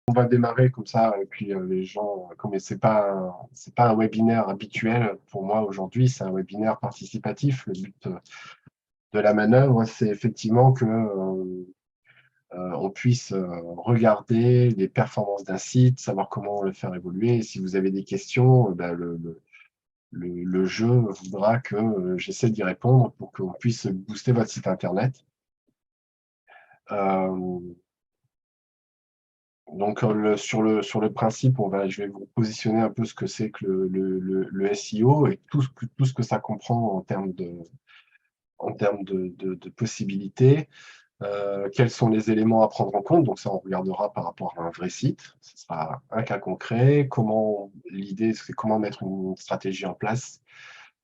On va démarrer comme ça, et puis les gens, comme c'est pas un webinaire habituel pour moi aujourd'hui, c'est un webinaire participatif. Le but de la manœuvre, c'est effectivement que on puisse regarder les performances d'un site, savoir comment le faire évoluer. Et si vous avez des questions, ben, le jeu voudra que j'essaie d'y répondre pour qu'on puisse booster votre site internet. Euh, Donc, sur le principe, je vais vous positionner un peu ce que c'est que le SEO et tout ce que ça comprend en termes de possibilités. Quels sont les éléments à prendre en compte? Donc, ça, on regardera par rapport à un vrai site. Ce sera un cas concret. L'idée, c'est comment mettre une stratégie en place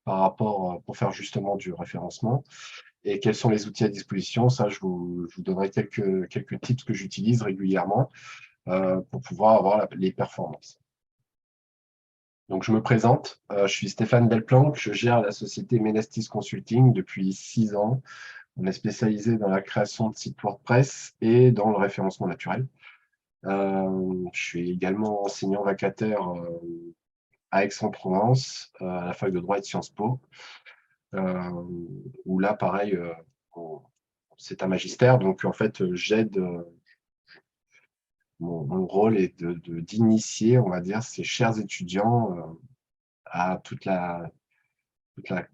par rapport, pour faire justement du référencement. Et quels sont les outils à disposition? Ça, je vous donnerai quelques tips que j'utilise régulièrement pour pouvoir avoir les performances. Donc, je me présente, je suis Stéphane Delplanque, je gère la société Menestis Consulting depuis 6 ans. On est spécialisé dans la création de sites WordPress et dans le référencement naturel. Je suis également enseignant vacataire à Aix-en-Provence, à la fac de droit et de Sciences Po, où là, pareil, c'est un magistère. Donc, en fait, j'aide. Mon rôle est d'initier, on va dire, ces chers étudiants à toute la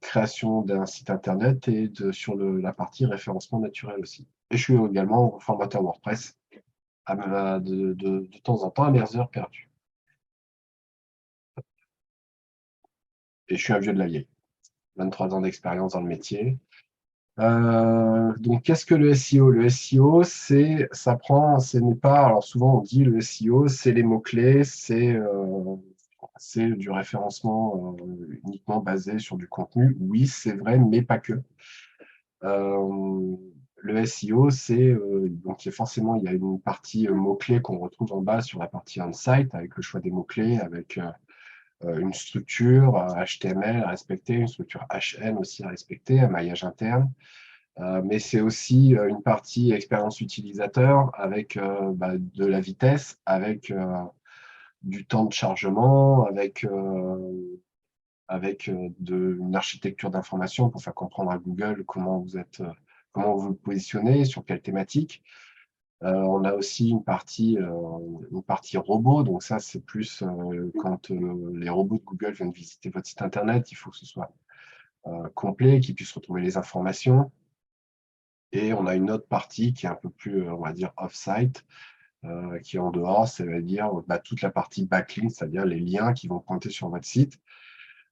création d'un site internet et sur la partie référencement naturel aussi. Et je suis également formateur WordPress de temps en temps à mes heures perdues. Et je suis un vieux de la vieille, 23 ans d'expérience dans le métier. Donc, qu'est-ce que le SEO? Le SEO, ce n'est pas, alors souvent on dit le SEO, c'est les mots-clés, c'est du référencement uniquement basé sur du contenu. Oui, c'est vrai, mais pas que. Le SEO, donc forcément, il y a une partie mots-clés qu'on retrouve en bas sur la partie on-site, avec le choix des mots-clés, avec une structure HTML à respecter, une structure HN aussi à respecter, un maillage interne. Mais c'est aussi une partie expérience utilisateur avec de la vitesse, avec du temps de chargement, avec une architecture d'information pour faire comprendre à Google comment vous vous positionnez, sur quelle thématique. On a aussi une partie robot, donc ça c'est plus quand les robots de Google viennent visiter votre site internet, il faut que ce soit complet, qu'ils puissent retrouver les informations. Et on a une autre partie qui est un peu plus, on va dire, off-site, qui est en dehors, c'est-à-dire toute la partie backlink, c'est-à-dire les liens qui vont pointer sur votre site,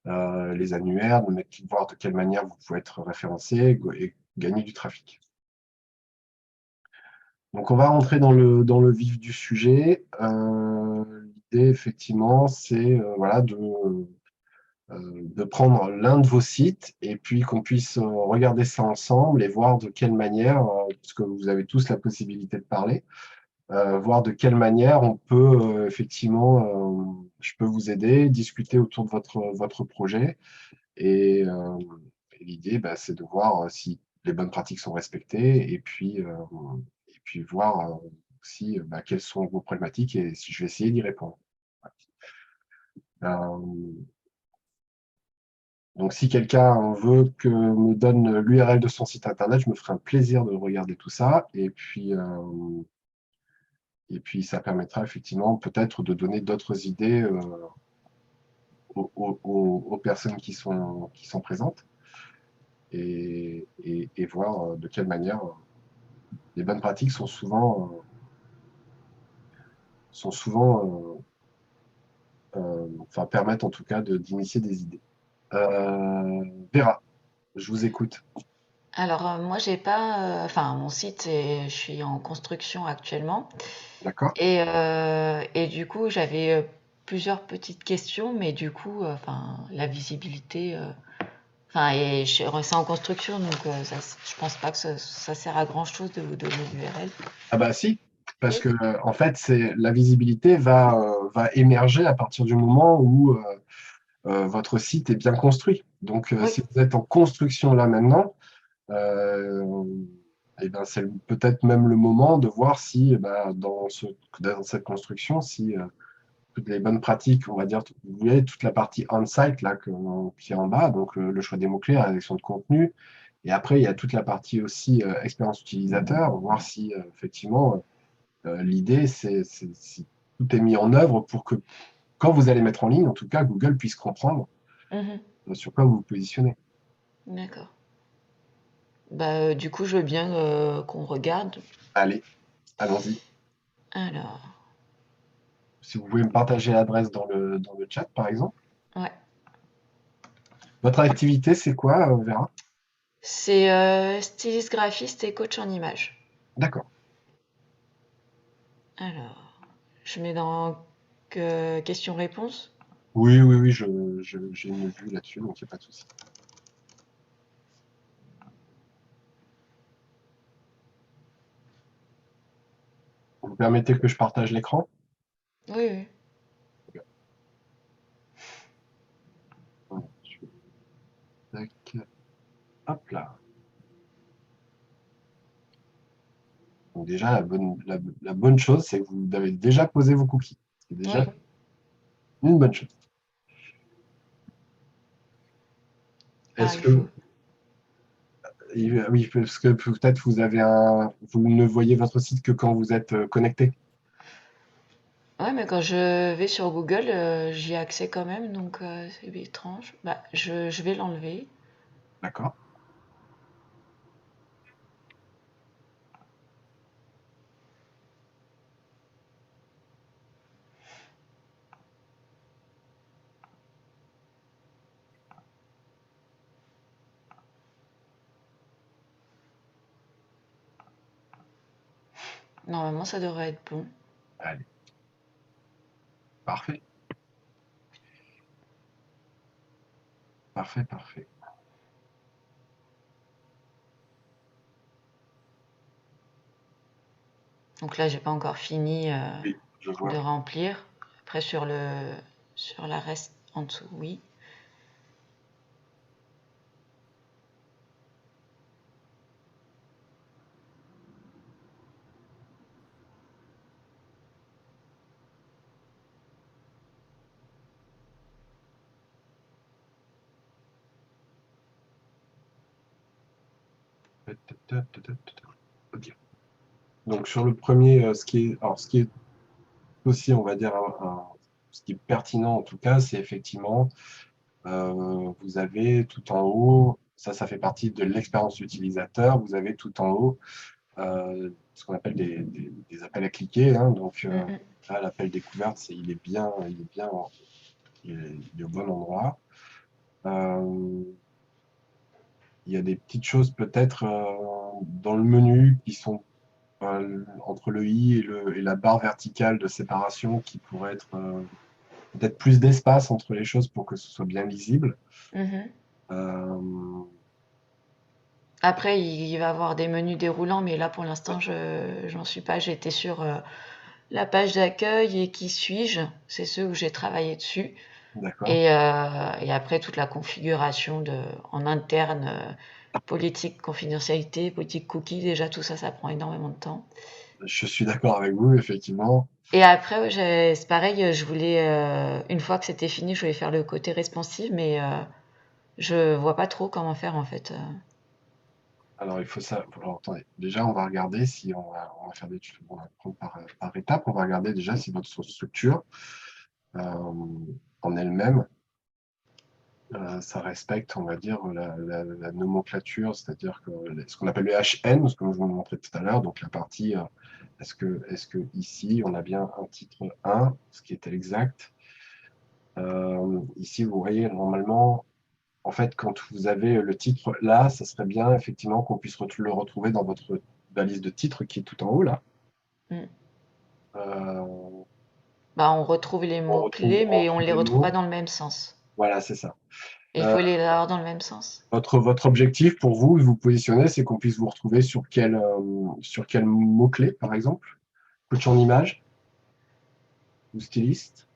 les annuaires, voir de quelle manière vous pouvez être référencé et gagner du trafic. Donc, on va rentrer dans le vif du sujet. L'idée, effectivement, c'est voilà, de prendre l'un de vos sites et puis qu'on puisse regarder ça ensemble et voir de quelle manière, parce que vous avez tous la possibilité de parler, voir de quelle manière on peut effectivement, je peux vous aider, discuter autour de votre projet. Et l'idée, c'est de voir si les bonnes pratiques sont respectées et puis voir aussi quelles sont vos problématiques et si je vais essayer d'y répondre. Euh, donc, si quelqu'un veut que me donne l'URL de son site internet, je me ferai un plaisir de regarder tout ça. Et puis ça permettra effectivement peut-être de donner d'autres idées aux personnes qui sont présentes et voir de quelle manière les bonnes pratiques enfin, permettent en tout cas d'initier des idées. Vera, je vous écoute. Alors, moi, j'ai pas, enfin, mon site, je suis en construction actuellement. D'accord? Et du coup, j'avais plusieurs petites questions, mais du coup, enfin, la visibilité, enfin, c'est en construction, donc je pense pas que ça sert à grand-chose de vous donner l'URL. Ah bah si, parce Oui, que en fait, la visibilité va émerger à partir du moment où votre site est bien construit. Donc, oui, si vous êtes en construction là maintenant, euh, Et ben, c'est peut-être même le moment de voir si, dans cette construction, si toutes les bonnes pratiques, on va dire, vous voyez, toute la partie on-site là, qui est en bas, donc le choix des mots-clés, la rédaction de contenu. Et après, il y a toute la partie aussi expérience utilisateur, voir si effectivement l'idée, c'est si tout est mis en œuvre pour que quand vous allez mettre en ligne, en tout cas, Google puisse comprendre Mhm. sur quoi vous vous positionnez. D'accord. Bah, du coup, je veux bien qu'on regarde. Allez, allons-y. Alors, Si vous pouvez me partager l'adresse dans le chat, par exemple. ouais. Votre activité, c'est quoi, Vera? C'est styliste graphiste et coach en images. D'accord. Alors, je mets dans questions-réponses. Oui, oui, oui, j'ai une vue là-dessus, donc il n'y a pas de souci. Vous permettez que je partage l'écran? Oui, oui. Voilà, tac, hop là. Donc déjà, la bonne chose, c'est que vous avez déjà posé vos cookies. C'est déjà Oui. une bonne chose. Alors, Est-ce il faut. que, oui, parce que peut-être vous ne voyez votre site que quand vous êtes connecté. Ouais, mais quand je vais sur Google, j'y ai accès quand même, donc c'est étrange. Bah, je vais l'enlever. D'accord. Normalement, ça devrait être bon. Allez, parfait. Parfait, parfait. Donc là, j'ai pas encore fini Oui, je de vois. remplir. Après, sur la reste en dessous, oui. Ok. Donc sur le premier, ce qui est aussi, on va dire, ce qui est pertinent en tout cas, c'est effectivement, vous avez tout en haut, ça fait partie de l'expérience utilisateur, vous avez tout en haut ce qu'on appelle des appels à cliquer, hein. Donc Mhm. là, l'appel découverte, il est au bon endroit. Euh, il y a des petites choses peut-être dans le menu qui sont entre le i et la barre verticale de séparation qui pourrait être peut-être plus d'espace entre les choses pour que ce soit bien lisible. Mhm. Euh, Après, il va y avoir des menus déroulants, mais là, pour l'instant, j'en suis pas. J'étais sur la page d'accueil et qui suis-je? C'est ceux où j'ai travaillé dessus. d'accord. Et après, toute la configuration en interne, politique confidentialité, politique cookie, déjà, tout ça, ça prend énormément de temps. Je suis d'accord avec vous, effectivement. Et après, ouais, c'est pareil, je voulais, une fois que c'était fini, je voulais faire le côté responsive, mais je vois pas trop comment faire en fait. Alors, il faut ça. Alors, attendez. Déjà, on va regarder si on va faire on va prendre par étape. On va regarder déjà si votre structure en elle-même, ça respecte, on va dire, la nomenclature, c'est-à-dire que ce qu'on appelle le HN, ce que je vous montrais tout à l'heure, donc la partie, est-ce que ici, on a bien un titre 1, ce qui était exact. Ici, vous voyez, normalement, en fait, quand vous avez le titre là, ça serait bien effectivement qu'on puisse le retrouver dans votre valise de titres qui est tout en haut là. Mm. Euh, Bah, on retrouve les mots-clés, on mais on retrouve les les retrouve pas mots. dans le même sens. Voilà, c'est ça. Et il Euh, faut les avoir dans le même sens. votre objectif pour vous positionner, c'est qu'on puisse vous retrouver sur quel mot-clé, par exemple? Coach en image ou styliste?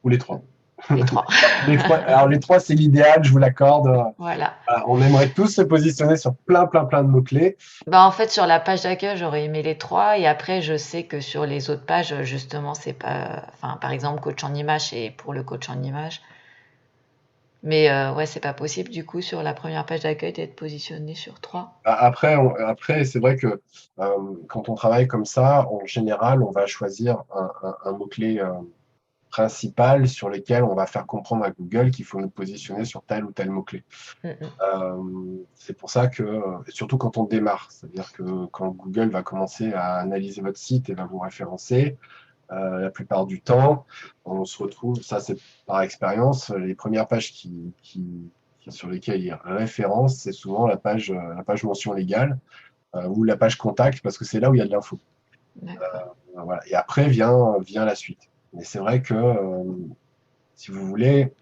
Ou les trois? Les trois. Alors les trois, c'est l'idéal, je vous l'accorde. Voilà. Voilà, on aimerait tous se positionner sur plein, plein, plein de mots-clés. Bah, en fait, sur la page d'accueil, j'aurais aimé les trois. Et après, je sais que sur les autres pages, justement, c'est pas. Enfin, par exemple, coach en image, c'est pour le coach en image. Mais ouais, c'est pas possible, du coup, sur la première page d'accueil, d'être positionné sur trois. Après, c'est vrai que quand on travaille comme ça, en général, on va choisir un mot-clé principal sur lequel on va faire comprendre à Google qu'il faut nous positionner sur tel ou tel mot-clé. Mm, C'est pour ça que, surtout quand on démarre, c'est-à-dire que quand Google va commencer à analyser votre site et va vous référencer, la plupart du temps, on se retrouve, ça c'est par expérience, les premières pages sur lesquelles il y a référence, c'est souvent la page mention légale ou la page contact, parce que c'est là où il y a de l'info. d'accord. Voilà. Et après vient la suite. Mais c'est vrai que, si vous voulez,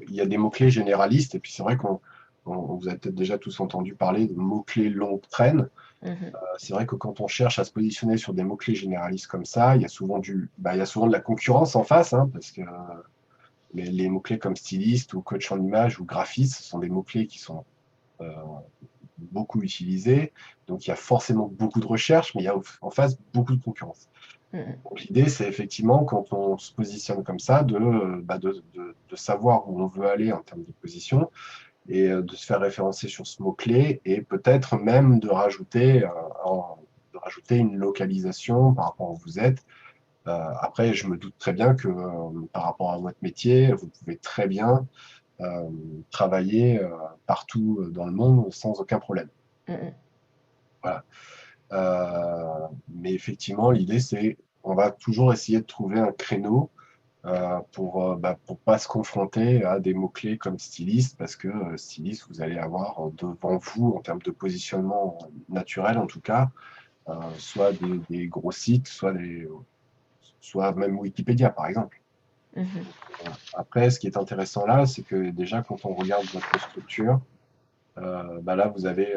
il y a des mots-clés généralistes, et puis c'est vrai vous avez peut-être déjà tous entendu parler de mots-clés longue traîne. Mhm. C'est vrai que quand on cherche à se positionner sur des mots-clés généralistes comme ça, il y a souvent il y a souvent de la concurrence en face, hein, parce que les mots-clés comme styliste ou coach en image ou graphiste, ce sont des mots-clés qui sont euh, beaucoup utilisés. Donc il y a forcément beaucoup de recherches, mais il y a en face beaucoup de concurrence. Mhm. Donc l'idée, c'est effectivement, quand on se positionne comme ça, de savoir où on veut aller en termes de position et de se faire référencer sur ce mot-clé et peut-être même de rajouter une localisation par rapport à où vous êtes. Après, je me doute très bien que par rapport à votre métier, vous pouvez très bien euh, travailler partout dans le monde sans aucun problème. Mhm. Voilà. Mais effectivement, l'idée, c'est on va toujours essayer de trouver un créneau pour pas se confronter à des mots-clés comme styliste, parce que styliste, vous allez avoir devant vous, en termes de positionnement naturel en tout cas, soit des gros sites, soit même Wikipédia, par exemple. Mhm. Voilà. Après, ce qui est intéressant là, c'est que déjà, quand on regarde votre structure, là, vous avez,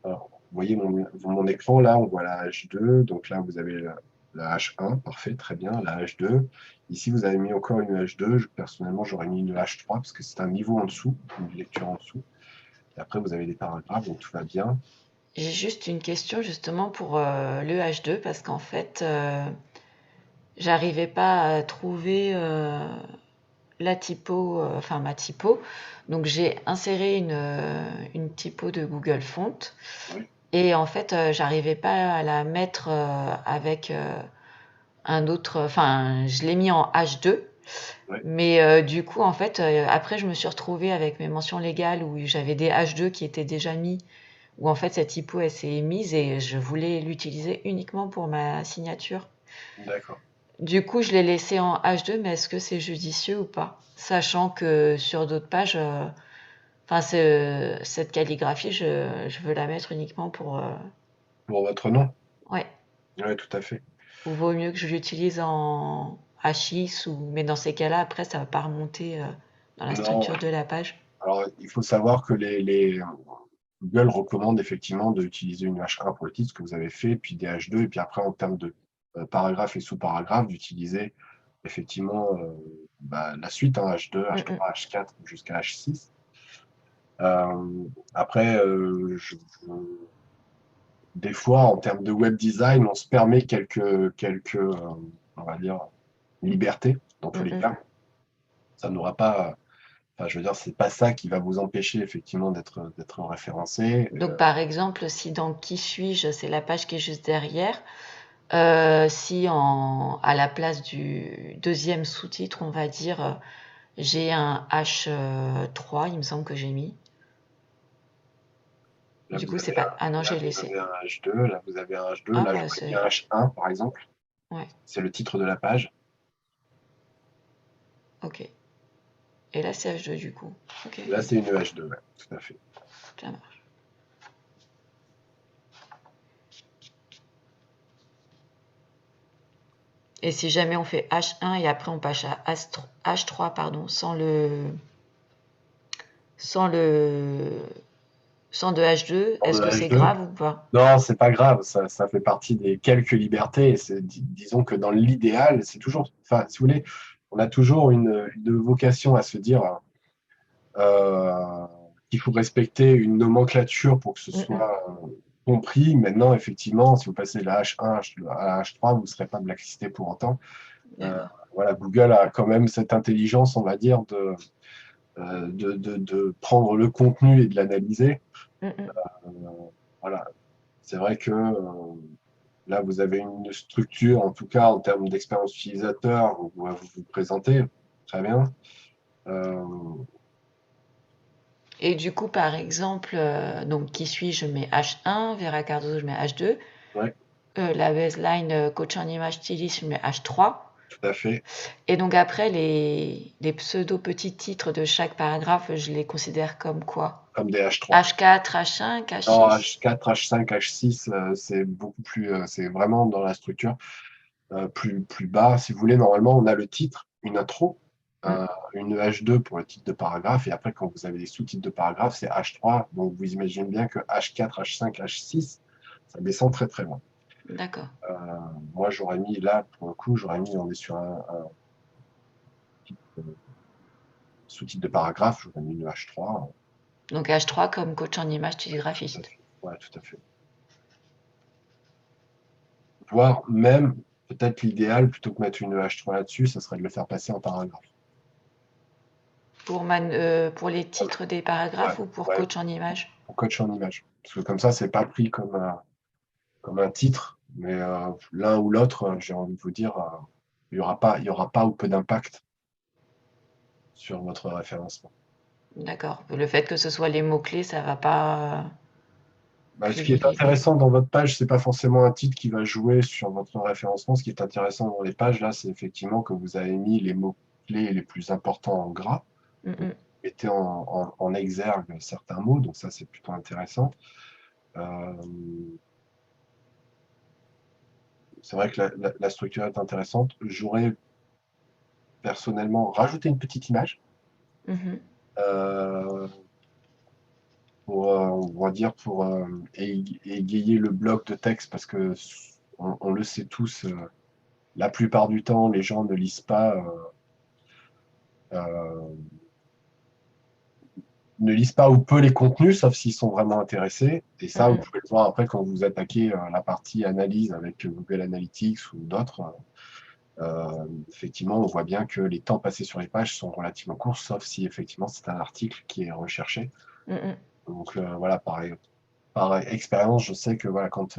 alors, vous voyez mon écran, là, on voit la H2, donc là, vous avez la H1, parfait, très bien, la H2. Ici, vous avez mis encore une H2. Personnellement, j'aurais mis une H3 parce que c'est un niveau en dessous, une lecture en dessous. Et après, vous avez des paragraphes, donc tout va bien. J'ai juste une question justement pour le H2 parce qu'en fait, j'arrivais pas à trouver la typo, enfin ma typo. Donc j'ai inséré une typo de Google Font Oui, et en fait, j'arrivais pas à la mettre avec un autre. Enfin, je l'ai mis en H2. oui, Mais du coup, en fait, après, je me suis retrouvée avec mes mentions légales où j'avais des H2 qui étaient déjà mis, où en fait, cette typo, elle s'est mise et je voulais l'utiliser uniquement pour ma signature. d'accord. Du coup, je l'ai laissé en H2, mais est-ce que c'est judicieux ou pas? Sachant que sur d'autres pages, enfin, cette calligraphie, je veux la mettre uniquement pour. Pour votre nom? Ouais. Oui, tout à fait. Ou vaut mieux que je l'utilise en H6, ou... mais dans ces cas-là, après, ça va pas remonter dans la Non, structure de la page. alors il faut savoir que Google recommande effectivement d'utiliser une H1 pour le titre, ce que vous avez fait, puis des H2, et puis après, en termes de paragraphes et sous-paragraphes, d'utiliser effectivement la suite, hein, H2, Mm, mm. H3, H4 jusqu'à H6. Après, des fois, en termes de web design, on se permet on va dire, libertés, dans tous Mm, les mm. cas. Ça n'aura pas, enfin, je veux dire, c'est pas ça qui va vous empêcher effectivement d'être référencé. Donc, par exemple, si dans Qui suis-je, c'est la page qui est juste derrière, si à la place du deuxième sous-titre, on va dire, j'ai un H3, il me semble que j'ai mis. Là, Du coup, c'est pas. Ah non, j'ai vous laissé. avez un H2, là, vous avez un H2, Ah là, bah, j'aurais mis un c'est. H1, par exemple. Ouais, C'est le titre de la page. ok. Et là, c'est H2 du coup. Ok, Là, c'est une H2, ouais, tout à fait. ça marche. Et si jamais on fait H1 et après on passe à H3, pardon, sans le, sans de H2, Dans est-ce le que c'est H2, grave ou pas? non, c'est pas grave, ça fait partie des quelques libertés. Disons que dans l'idéal, c'est toujours, enfin, si vous voulez, on a toujours une vocation à se dire euh, qu'il faut respecter une nomenclature pour que ce Mm, soit compris. Maintenant, effectivement, si vous passez de la H1 à la H3, vous ne serez pas blacklisté pour autant. Euh, d'accord. voilà, Google a quand même cette intelligence, on va dire, de prendre le contenu et de l'analyser. Mm. Euh, voilà, c'est vrai que là, vous avez une structure, en tout cas en termes d'expérience utilisateur, où vous vous présentez très bien. Euh, Et du coup, par exemple, donc qui suis-je? Je mets H1, Vera Cardozo, je mets H2. ouais, La baseline coach en image styliste, je mets H3. tout à fait. Et donc après, les pseudo petits titres de chaque paragraphe, je les considère comme quoi? Comme des H3. H4, H5, Non, H6. H4, H5, H6, c'est beaucoup plus, c'est vraiment dans la structure plus bas. Si vous voulez, normalement, on a le titre, une intro, Mm, une H2 pour le titre de paragraphe, et après, quand vous avez les sous-titres de paragraphe, c'est H3. Donc, vous imaginez bien que H4, H5, H6, ça descend très très loin. d'accord. Euh, Moi, j'aurais mis là, pour le coup, j'aurais mis, on est sur un sous-titre de paragraphe, j'aurais mis une H3. Donc H3 comme coach en image styliste Tout à graphiste. fait. Ouais, tout à fait. Voire même, peut-être l'idéal, plutôt que mettre une H3 là-dessus, ça serait de le faire passer en paragraphe. Pour les Voilà. titres des Ouais, paragraphes ou pour ouais, coach en image? pour coach en image. Parce que comme ça, c'est pas pris comme un titre, mais l'un ou l'autre, j'ai envie de vous dire, il y aura pas ou peu d'impact sur votre référencement. D'accord. Le fait que ce soit les mots-clés, ça va pas Bah, ce qui est privilégier. intéressant dans votre page, c'est pas forcément un titre qui va jouer sur votre référencement. Ce qui est intéressant dans les pages, là, c'est effectivement que vous avez mis les mots-clés les plus importants en gras. Mm, Donc, mm. vous mettez en exergue certains mots, donc ça, c'est plutôt intéressant. Euh, c'est vrai que la structure est intéressante. J'aurais personnellement rajouté une petite image Mhm. euh, pour, on va dire, pour égayer le bloc de texte, parce que on le sait tous, la plupart du temps, les gens ne lisent pas, euh, ne lisent pas ou peu les contenus, sauf s'ils sont vraiment intéressés. Et Mm, ça, vous mm. pouvez le voir après quand vous attaquez la partie analyse avec Google Analytics ou d'autres. Effectivement, on voit bien que les temps passés sur les pages sont relativement courts, sauf si effectivement c'est un article qui est recherché. Mm, mm. Donc voilà, par expérience, je sais que voilà, quand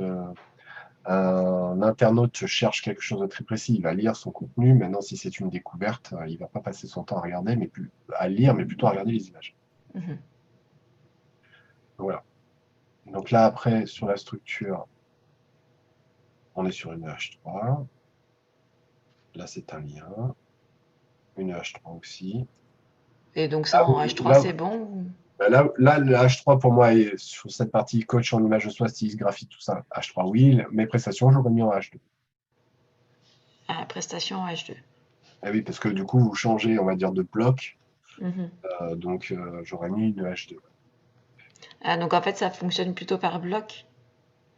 un internaute cherche quelque chose de très précis, il va lire son contenu. Maintenant, si c'est une découverte, il ne va pas passer son temps à regarder, mais plus à lire, mais plutôt à regarder les images. Mhm. Donc, voilà. Donc là, après, sur la structure, on est sur une H3. Là, c'est un lien. Une H3 aussi. Et donc ça Là, en H3 là, c'est bon? là, le H3 pour moi est sur cette partie coach en image de soi, styliste, graphique, tout ça. H3, oui. Mes prestations, j'aurais mis en H2. Ah, prestation en H2. Ah oui, parce que du coup, vous changez, on va dire, de bloc. Mhm. Donc, j'aurais mis une H2. Ah, donc en fait ça fonctionne plutôt par bloc?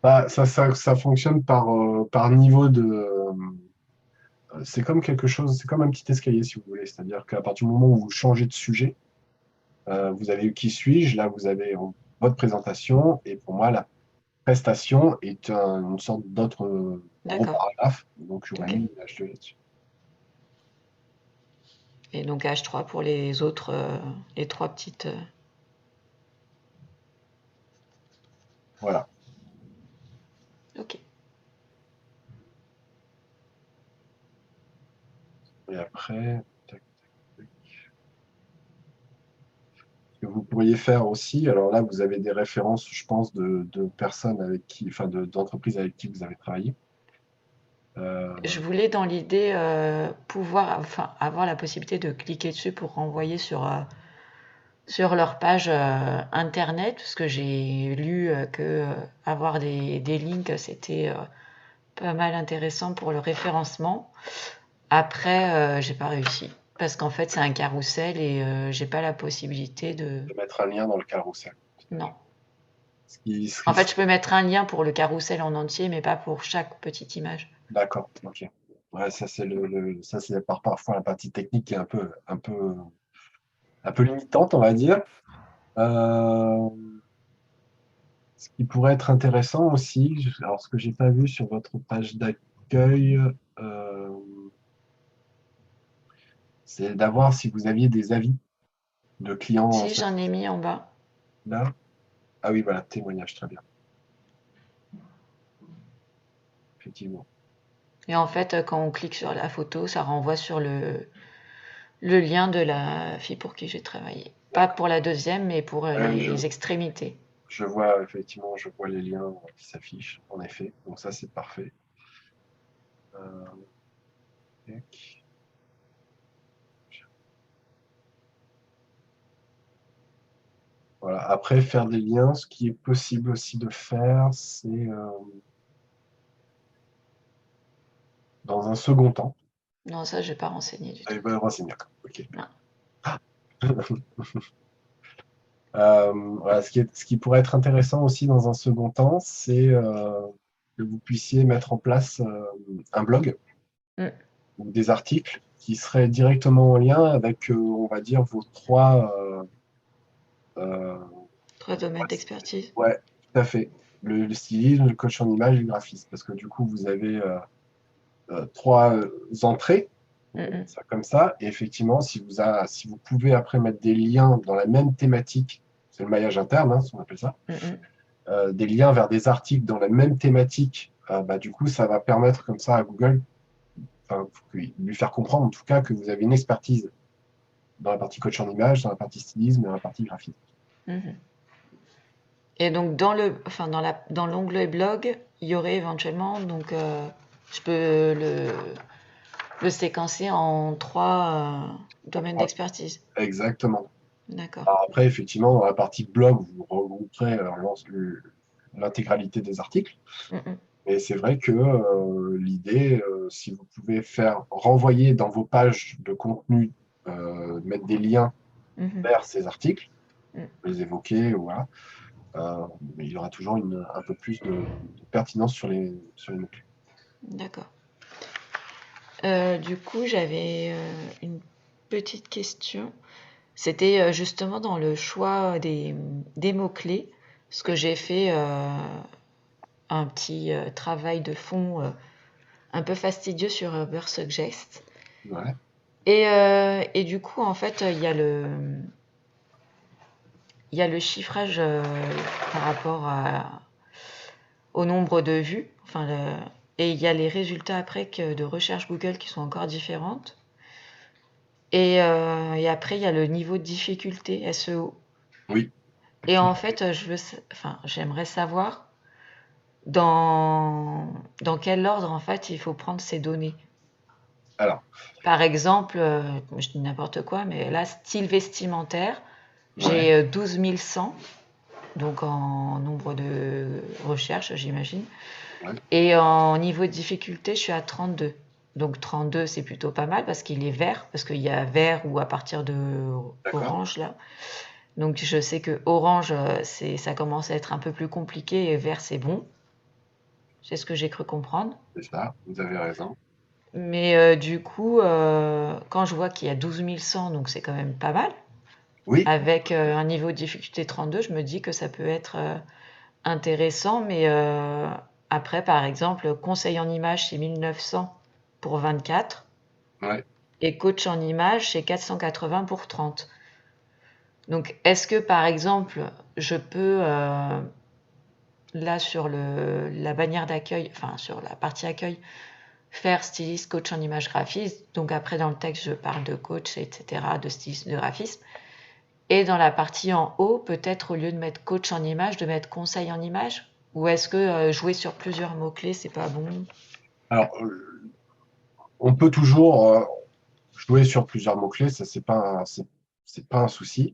Bah, ça fonctionne par niveau c'est comme quelque chose, c'est comme un petit escalier, si vous voulez. C'est-à-dire qu'à partir du moment où vous changez de sujet, vous avez eu qui suis-je, là, vous avez votre présentation, et pour moi, la prestation est une sorte d'autre gros D'accord. paragraphe. Donc, j'aurais Ok. mis une H2 là-dessus. Et donc H3 pour les autres, les trois petites. Voilà. Ok. Et après, tac, tac. Ce que vous pourriez faire aussi, alors là, vous avez des références, je pense, de personnes avec qui, enfin, d'entreprises avec qui vous avez travaillé. Je Euh, voulais dans l'idée pouvoir enfin, avoir la possibilité de cliquer dessus pour renvoyer sur leur page internet, parce que j'ai lu que avoir des links, c'était pas mal intéressant pour le référencement. Après, j'ai pas réussi. Parce qu'en fait, c'est un carrousel et j'ai pas la possibilité de. de mettre un lien dans le carrousel. Non. Ce qui En serait fait, je peux mettre un lien pour le carrousel en entier, mais pas pour chaque petite image. d'accord, ok. Ouais, ça c'est ça c'est parfois la partie technique qui est un peu limitante, on va dire. Euh, Ce qui pourrait être intéressant aussi, alors ce que j'ai pas vu sur votre page d'accueil, euh, c'est d'avoir si vous aviez des avis de clients Si, j'en ai satisfaits. mis en bas. Là, ah oui, voilà, témoignage, très bien, effectivement. Et en fait, quand on clique sur la photo, ça renvoie sur le lien de la fille pour qui j'ai travaillé. Pas D'accord. pour la deuxième, mais pour Ouais, oui, les extrémités. je vois effectivement, je vois les liens qui s'affichent, en effet. Donc ça, c'est parfait. Euh, tac. Voilà. Après, faire des liens, ce qui est possible aussi de faire, c'est dans un second temps. Non, ça, j'ai pas renseigné du tout. Eh ben, renseigner. Ok. Non. Voilà, ce qui pourrait être intéressant aussi dans un second temps, c'est que vous puissiez mettre en place un blog Mm. ou des articles qui seraient directement en lien avec, on va dire, vos trois. Euh, Trois domaines d'expertise. ouais, tout à fait. Le stylisme, le coach en image et le graphisme. Parce que du coup, vous avez trois entrées, on Mm, va dire mm, ça comme ça. Et effectivement, si vous pouvez après mettre des liens dans la même thématique, c'est le maillage interne, hein, ce qu'on appelle ça, mm, mm. des liens vers des articles dans la même thématique, bah, du coup, ça va permettre comme ça à Google, enfin, lui faire comprendre en tout cas que vous avez une expertise dans la partie coach en image, dans la partie stylisme et dans la partie graphisme. Mhm. Et donc enfin dans l'onglet blog, il y aurait éventuellement donc je peux le séquencer en trois domaines Ouais, d'expertise. exactement. D'accord. Alors après, effectivement, dans la partie blog, vous regrouperez l'intégralité des articles. Mm, mm. Et c'est vrai que l'idée, si vous pouvez faire renvoyer dans vos pages de contenu, mettre des liens Mhm. vers ces articles, Mm. les évoquer, voilà, mais il y aura toujours un peu plus de pertinence sur les mots-clés. D'accord. Du coup, j'avais une petite question. C'était justement dans le choix des mots-clés, ce que j'ai fait un petit travail de fond un peu fastidieux sur Bursuggest. Ouais, Et du coup, en fait, il y a le chiffrage par rapport au nombre de vues, et il y a les résultats après de recherche Google qui sont encore différentes. Et après, il y a le niveau de difficulté SEO. oui. Et en fait, j'aimerais savoir dans, dans quel ordre en fait il faut prendre ces données. Alors, Par exemple, je dis n'importe quoi, mais là, style vestimentaire, ouais, j'ai 12 100, donc en nombre de recherches, j'imagine. ouais, Et en niveau de difficulté, je suis à 32. Donc 32, c'est plutôt pas mal parce qu'il est vert, parce qu'il y a vert ou à partir de d'accord, orange là. Donc je sais que orange, ça commence à être un peu plus compliqué et vert, c'est bon. C'est ce que j'ai cru comprendre. c'est ça, vous avez raison. Mais du coup, quand je vois qu'il y a 12 100, donc c'est quand même pas mal, Oui, avec un niveau de difficulté 32, je me dis que ça peut être intéressant. Mais après, par exemple, conseil en image, c'est 1900 pour 24. ouais. Et coach en image, c'est 480 pour 30. Donc, est-ce que, par exemple, je peux, là, sur la bannière d'accueil, enfin, sur la partie accueil, faire styliste, coach en image, graphiste. Donc, après, dans le texte, je parle de coach, etc., de styliste, de graphisme. Et dans la partie en haut, peut-être, au lieu de mettre coach en image, de mettre conseil en image. Ou est-ce que jouer sur plusieurs mots-clés, c'est pas bon? Alors, on peut toujours jouer sur plusieurs mots-clés, ça, c'est pas un souci.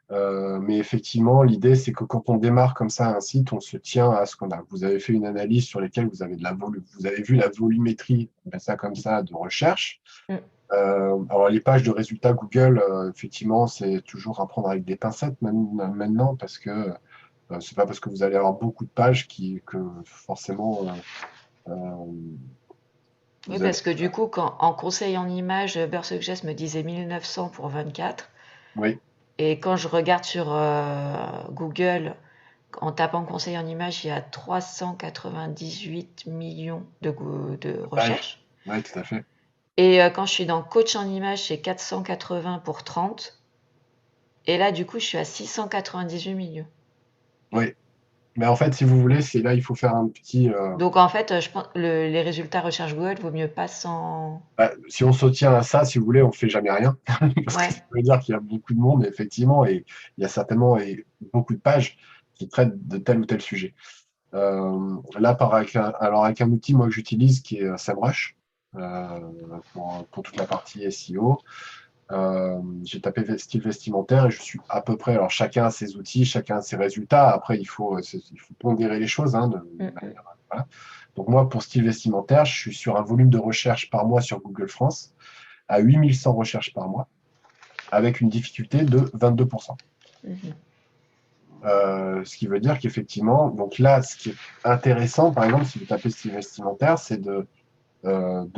Mais effectivement, l'idée, c'est que quand on démarre comme ça un site, on se tient à ce qu'on a. Vous avez fait une analyse sur laquelle vous avez vous avez vu la volumétrie, on appelle ça comme ça, de recherche. Mm. Alors, les pages de résultats Google, effectivement, c'est toujours à prendre avec des pincettes maintenant, parce que c'est pas parce que vous allez avoir beaucoup de pages que forcément Oui, Vous avez, parce que du coup, quand en conseil en images, Bird Suggest me disait 1900 pour 24. oui, Et quand je regarde sur Google, en tapant conseil en images, il y a 398 millions de page. recherches. Oui, tout à fait. Et quand je suis dans coach en images, c'est 480 pour 30. Et là, du coup, je suis à 698 millions. Oui. Mais en fait, si vous voulez, c'est là, il faut faire un petit. Donc en fait, je pense les résultats recherche Google vaut mieux pas sans. Si on se tient à ça, si vous voulez, on fait jamais rien. Parce que Ouais. ça veut dire qu'il y a beaucoup de monde, effectivement, et il y a certainement beaucoup de pages qui traitent de tel ou tel sujet. Là, alors avec un outil moi que j'utilise qui est SEMrush pour toute la partie SEO. J'ai tapé style vestimentaire et je suis à peu près. Alors chacun a ses outils, chacun a ses résultats. Après, il faut pondérer les choses. Hein, Mm, voilà. Donc moi, pour style vestimentaire, je suis sur un volume de recherche par mois sur Google France à 8100 recherches par mois, avec une difficulté de 22%. mhm, Ce qui veut dire qu'effectivement, donc là, ce qui est intéressant, par exemple, si vous tapez style vestimentaire, c'est de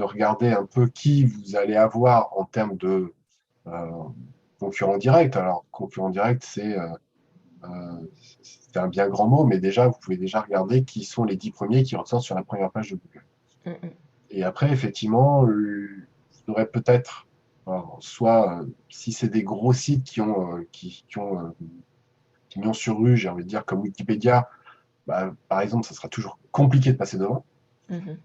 regarder un peu qui vous allez avoir en termes de euh, concurrent direct. Alors, concurrent direct, c'est un bien grand mot, mais déjà, vous pouvez déjà regarder qui sont les 10 premiers qui ressortent sur la première page de Google. mm, mm. Et après, effectivement, vous aurez peut-être, soit si c'est des gros sites qui ont sur rue, j'ai envie de dire comme Wikipédia, bah, par exemple, ça sera toujours compliqué de passer devant, Mhm.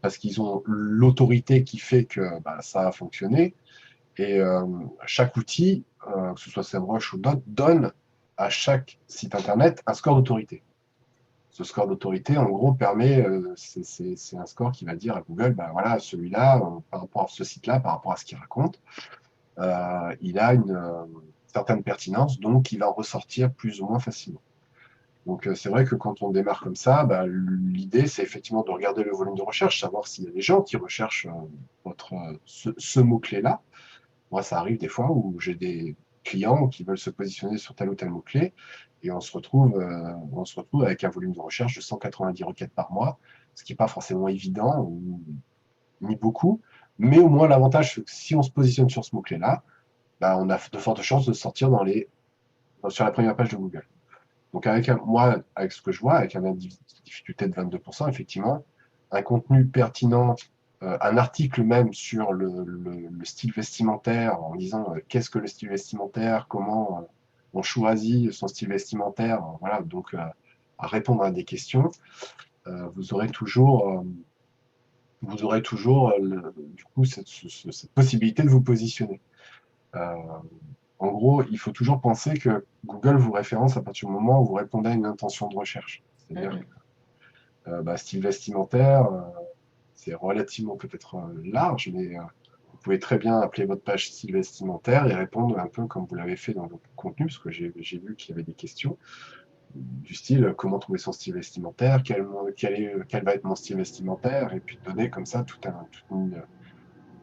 parce qu'ils ont l'autorité qui fait que bah, ça a fonctionné. Et chaque outil, que ce soit SEMrush ou d'autres, donne à chaque site internet un score d'autorité. Ce score d'autorité, en gros, permet, c'est un score qui va dire à Google, ben voilà, celui-là, par rapport à ce site-là, par rapport à ce qu'il raconte, il a une certaine pertinence, donc il va en ressortir plus ou moins facilement. Donc c'est vrai que quand on démarre comme ça, bah, l'idée, c'est effectivement de regarder le volume de recherche, savoir s'il y a des gens qui recherchent ce mot-clé-là. Moi, ça arrive des fois où j'ai des clients qui veulent se positionner sur tel ou tel mot-clé et on se retrouve avec un volume de recherche de 190 requêtes par mois, ce qui n'est pas forcément évident ni beaucoup, mais au moins l'avantage, c'est que si on se positionne sur ce mot-clé-là, bah, on a de fortes chances de sortir sur la première page de Google. Donc moi, avec ce que je vois, avec un indice de difficulté de 22%, effectivement, un contenu pertinent, un article même sur le style vestimentaire, en disant qu'est-ce que le style vestimentaire, comment on choisit son style vestimentaire, voilà, donc à répondre à des questions, euh, vous aurez toujours, euh, vous aurez toujours du coup cette possibilité de vous positionner. Euh, En gros, il faut toujours penser que Google vous référence à partir du moment où vous répondez à une intention de recherche. Mm, C'est-à-dire mm. que bah, style vestimentaire, c'est relativement peut-être large, mais vous pouvez très bien appeler votre page style vestimentaire et répondre un peu comme vous l'avez fait dans votre contenu, parce que j'ai vu qu'il y avait des questions du style comment trouver son style vestimentaire, quel va être mon style vestimentaire, et puis donner comme ça toute une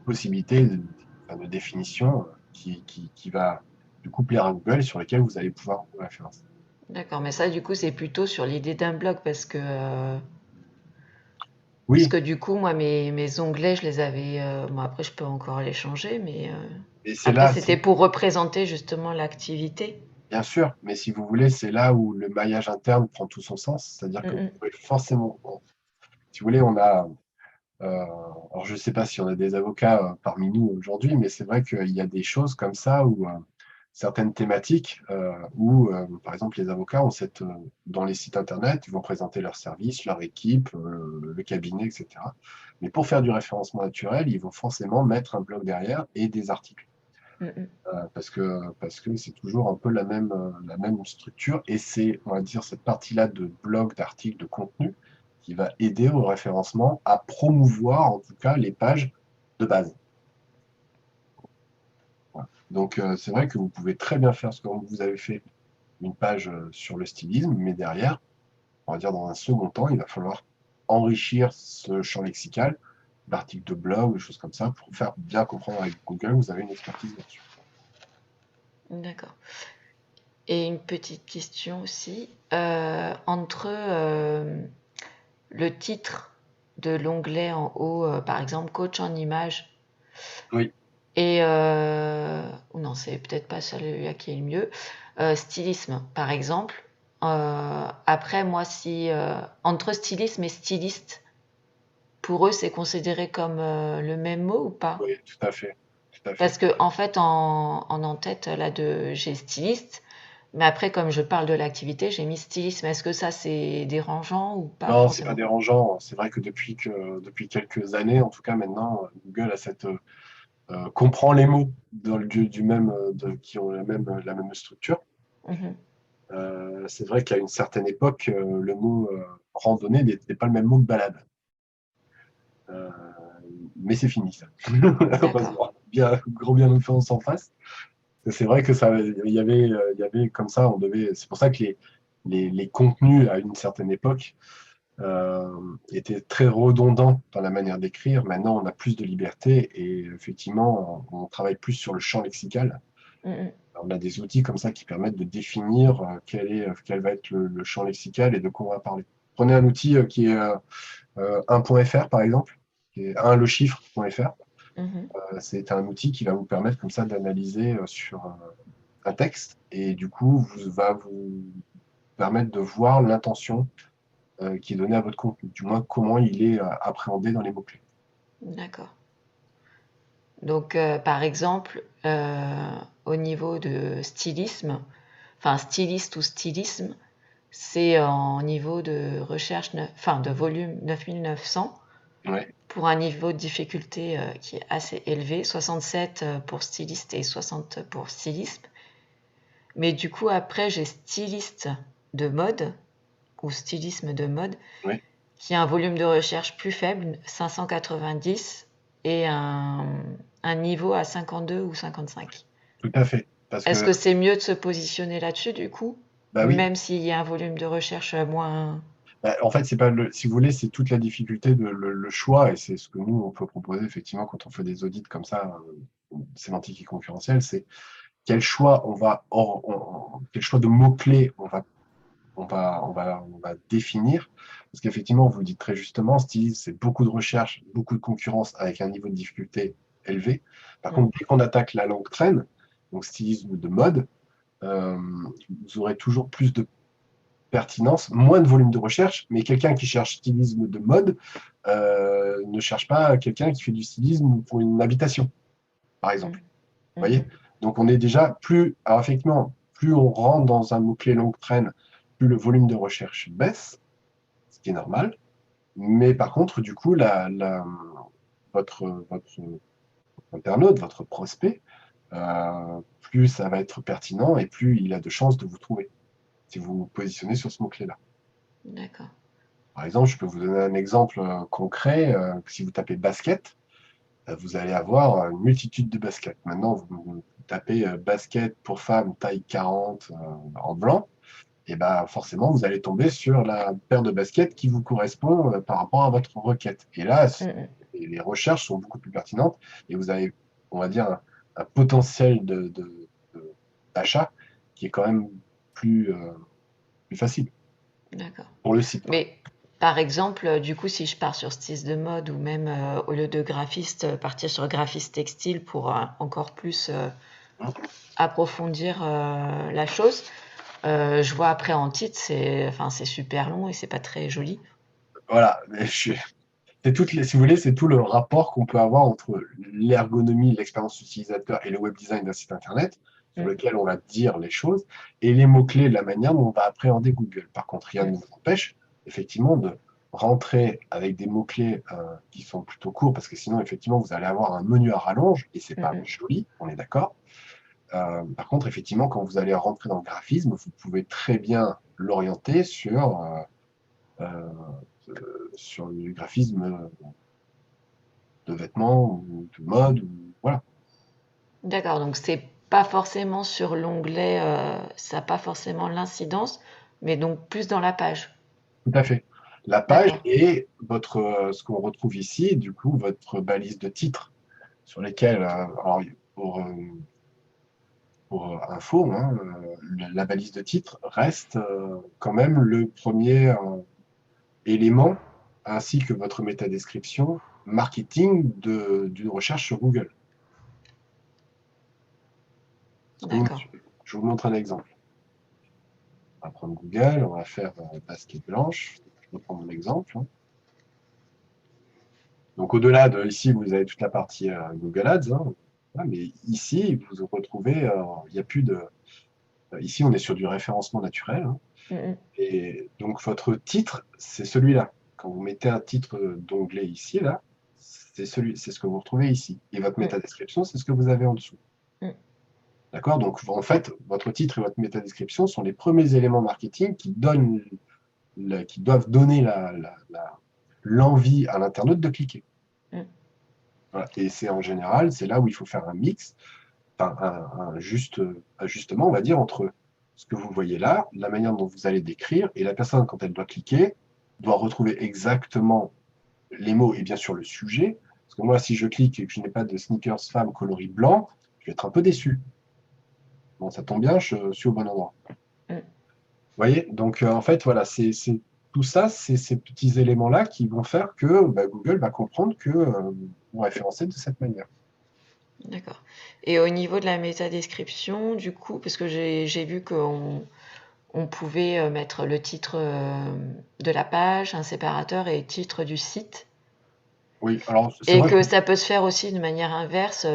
possibilité de définition qui va du coup plaire à Google et sur lesquels vous allez pouvoir vous référencer. D'accord, mais ça, du coup, c'est plutôt sur l'idée d'un blog parce Oui, que du coup, moi, mes onglets, je les avais. Bon, après, je peux encore les changer, mais et c'est après, là, c'était pour représenter justement l'activité. bien sûr, mais si vous voulez, c'est là où le maillage interne prend tout son sens, c'est-à-dire que vous Mm, pouvez forcément, bon, si vous voulez, alors je ne sais pas si on a des avocats parmi nous aujourd'hui, mais c'est vrai qu'il y a des choses comme ça où certaines thématiques où, par exemple, les avocats dans les sites internet, ils vont présenter leurs services, leur équipe, le cabinet, etc. Mais pour faire du référencement naturel, ils vont forcément mettre un blog derrière et des articles. mm, mm, Parce que c'est toujours un peu la même structure et c'est, on va dire, cette partie-là de blog, d'articles, de contenu qui va aider au référencement à promouvoir en tout cas les pages de base. Voilà. Donc c'est vrai que vous pouvez très bien faire ce que vous avez fait, une page sur le stylisme, mais derrière, on va dire dans un second temps, il va falloir enrichir ce champ lexical d'articles de blog, des choses comme ça, pour faire bien comprendre avec Google, vous avez une expertise là-dessus. d'accord. Et une petite question aussi. Entre le titre de l'onglet en haut, par exemple, coach en image. Oui, Et ou non, c'est peut-être pas celui-là qui est le mieux. Stylisme, par exemple. Après, moi, si entre stylisme et styliste, pour eux, c'est considéré comme le même mot ou pas? oui, tout à fait, tout à fait. Parce que en fait, en en-tête là j'ai styliste, mais après, comme je parle de l'activité, j'ai mis stylisme. Est-ce que ça c'est dérangeant ou pas Non, c'est pas forcément? dérangeant. C'est vrai que depuis quelques années, en tout cas maintenant, Google a comprend les mots du même, qui ont la même structure. Mhm. C'est vrai qu'à une certaine époque, le mot randonnée n'était pas le même mot que balade. Euh, mais c'est fini ça. D'accord. Heureusement. Bien, gros bien fait, on s'en fasse. C'est vrai que ça, il y avait comme ça, on devait. C'est pour ça que les contenus à une certaine époque étaient très redondants dans la manière d'écrire. Maintenant, on a plus de liberté et effectivement, on travaille plus sur le champ lexical. Mhm. On a des outils comme ça qui permettent de définir quel va être le champ lexical et de quoi on va parler. Prenez un outil qui est 1.fr par exemple, qui est 1 le chiffre.fr. Mhm. C'est un outil qui va vous permettre comme ça d'analyser sur un texte et du coup va vous permettre de voir l'intention qui est donnée à votre contenu, du moins comment il est appréhendé dans les mots-clés. D'accord. Donc, par exemple, au niveau de stylisme, enfin styliste ou stylisme, c'est en niveau de recherche, enfin de volume 9900 Ouais, pour un niveau de difficulté qui est assez élevé, 67 pour styliste et 60 pour stylisme. Mais du coup, après, j'ai styliste de mode ou stylisme de mode ouais, qui a un volume de recherche plus faible, 590, et un niveau à 52 ou 55. tout à fait. Parce Est-ce que, que c'est mieux de se positionner là-dessus du coup, bah oui, même s'il y a un volume de recherche moins... bah, en fait, c'est pas si vous voulez, c'est toute la difficulté le choix, et c'est ce que nous, on peut proposer effectivement quand on fait des audits comme ça, sémantique et concurrentielle, c'est quel choix de mots-clés on va définir. Parce qu'effectivement, vous le dites très justement, stylisme, c'est beaucoup de recherche, beaucoup de concurrence avec un niveau de difficulté élevé. Par Mm, contre, dès qu'on attaque la langue traîne, donc stylisme de mode, euh, vous aurez toujours plus de pertinence, moins de volume de recherche, mais quelqu'un qui cherche stylisme de mode ne cherche pas quelqu'un qui fait du stylisme pour une habitation, par mm, exemple. Vous mhm. voyez? Donc on est déjà alors effectivement, plus on rentre dans un mot-clé longue traîne, plus le volume de recherche baisse, ce qui est normal. Mais par contre, du coup, votre internaute, votre prospect, plus ça va être pertinent et plus il a de chances de vous trouver si vous vous positionnez sur ce mot-clé-là. D'accord. Par exemple, je peux vous donner un exemple concret. Si vous tapez basket, vous allez avoir une multitude de baskets. Maintenant, vous tapez basket pour femmes taille 40 en blanc, et ben forcément, vous allez tomber sur la paire de baskets qui vous correspond par rapport à votre requête. Et là, Mm, mm. les recherches sont beaucoup plus pertinentes et vous avez, on va dire, un potentiel d'achat qui est quand même plus facile D'accord. pour le site. Mais par exemple, du coup, si je pars sur style de mode ou même au lieu de graphiste, partir sur graphiste textile pour encore plus approfondir la chose, je vois après en titre, c'est enfin, c'est super long et c'est pas très joli. Voilà, si vous voulez, c'est tout le rapport qu'on peut avoir entre l'ergonomie, l'expérience utilisateur et le web design d'un site internet, sur Mm, lequel on va dire les choses, et les mots-clés, la manière dont on va appréhender Google. Par contre, rien ne mm, nous empêche, effectivement, de rentrer avec des mots-clés qui sont plutôt courts, parce que sinon, effectivement, vous allez avoir un menu à rallonge, et c'est mm, pas mm. joli, on est d'accord. Par contre, effectivement, quand vous allez rentrer dans le graphisme, vous pouvez très bien l'orienter euh, sur le graphisme de vêtements ou de mode, ou voilà, D'accord, donc c'est pas forcément sur l'onglet, ça n'a pas forcément l'incidence, mais donc plus dans la page. tout à fait. La page D'accord. et ce qu'on retrouve ici, du coup, votre balise de titre sur lesquelles, alors, pour, euh, pour info, hein, la balise de titre reste quand même le premier élément ainsi que votre métadescription marketing d'une recherche sur Google. D'accord. Je vous montre un exemple. On va prendre Google, on va faire basket blanche. Je reprends mon exemple, hein. Donc, au-delà de ici, vous avez toute la partie Google Ads, hein. Voilà, mais ici, vous retrouvez, il n'y a plus de. Ici, on est sur du référencement naturel, hein. Mm, Et donc, votre titre, c'est celui-là. Quand vous mettez un titre d'onglet ici, là, c'est ce que vous retrouvez ici. Et votre mm, métadescription, c'est ce que vous avez en dessous. mm, D'accord? Donc, en fait, votre titre et votre métadescription sont les premiers éléments marketing qui doivent donner l'envie à l'internaute de cliquer. mm. Voilà. Et c'est en général, c'est là où il faut faire un mix, enfin, un juste ajustement, on va dire, entre ce que vous voyez là, la manière dont vous allez décrire, et la personne, quand elle doit cliquer, doit retrouver exactement les mots et bien sûr le sujet. Parce que moi, si je clique et que je n'ai pas de sneakers femme coloris blanc, je vais être un peu déçu. Bon, ça tombe bien, je suis au bon endroit. Mm. Vous voyez? Donc, en fait, voilà, tout ça, c'est ces petits éléments-là qui vont faire que Google va comprendre que vous référencez de cette manière. D'accord. Et au niveau de la métadescription, du coup, parce que j'ai vu qu'on pouvait mettre le titre de la page, un séparateur et titre du site, Oui, alors c'est et vrai que que ça peut se faire aussi de manière inverse,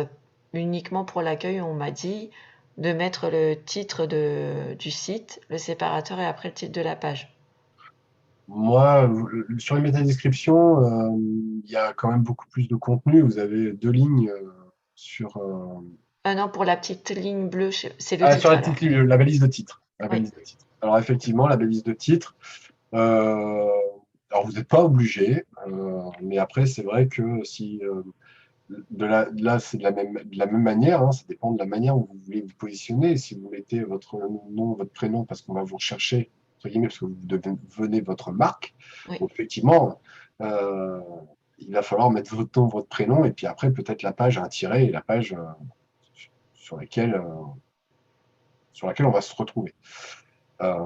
uniquement pour l'accueil, on m'a dit de mettre le titre du site, le séparateur et après le titre de la page. moi, sur les métadescriptions, il y a quand même beaucoup plus de contenu. Vous avez 2 lignes sur, Ah non, pour la petite ligne bleue, c'est le sur titre la alors. petite ligne, la balise de titre. La Oui, balise de titre. Alors effectivement, la balise de titre, euh, alors vous n'êtes pas obligé, mais après c'est vrai que si là c'est de la même manière, hein, ça dépend de la manière où vous voulez vous positionner. Si vous mettez votre nom, votre prénom, parce qu'on va vous rechercher, entre guillemets, parce que vous devenez votre marque, oui, donc, effectivement, euh, il va falloir mettre votre nom, votre prénom, et puis après peut-être la page, un tiret, et la page sur laquelle on va se retrouver. Euh,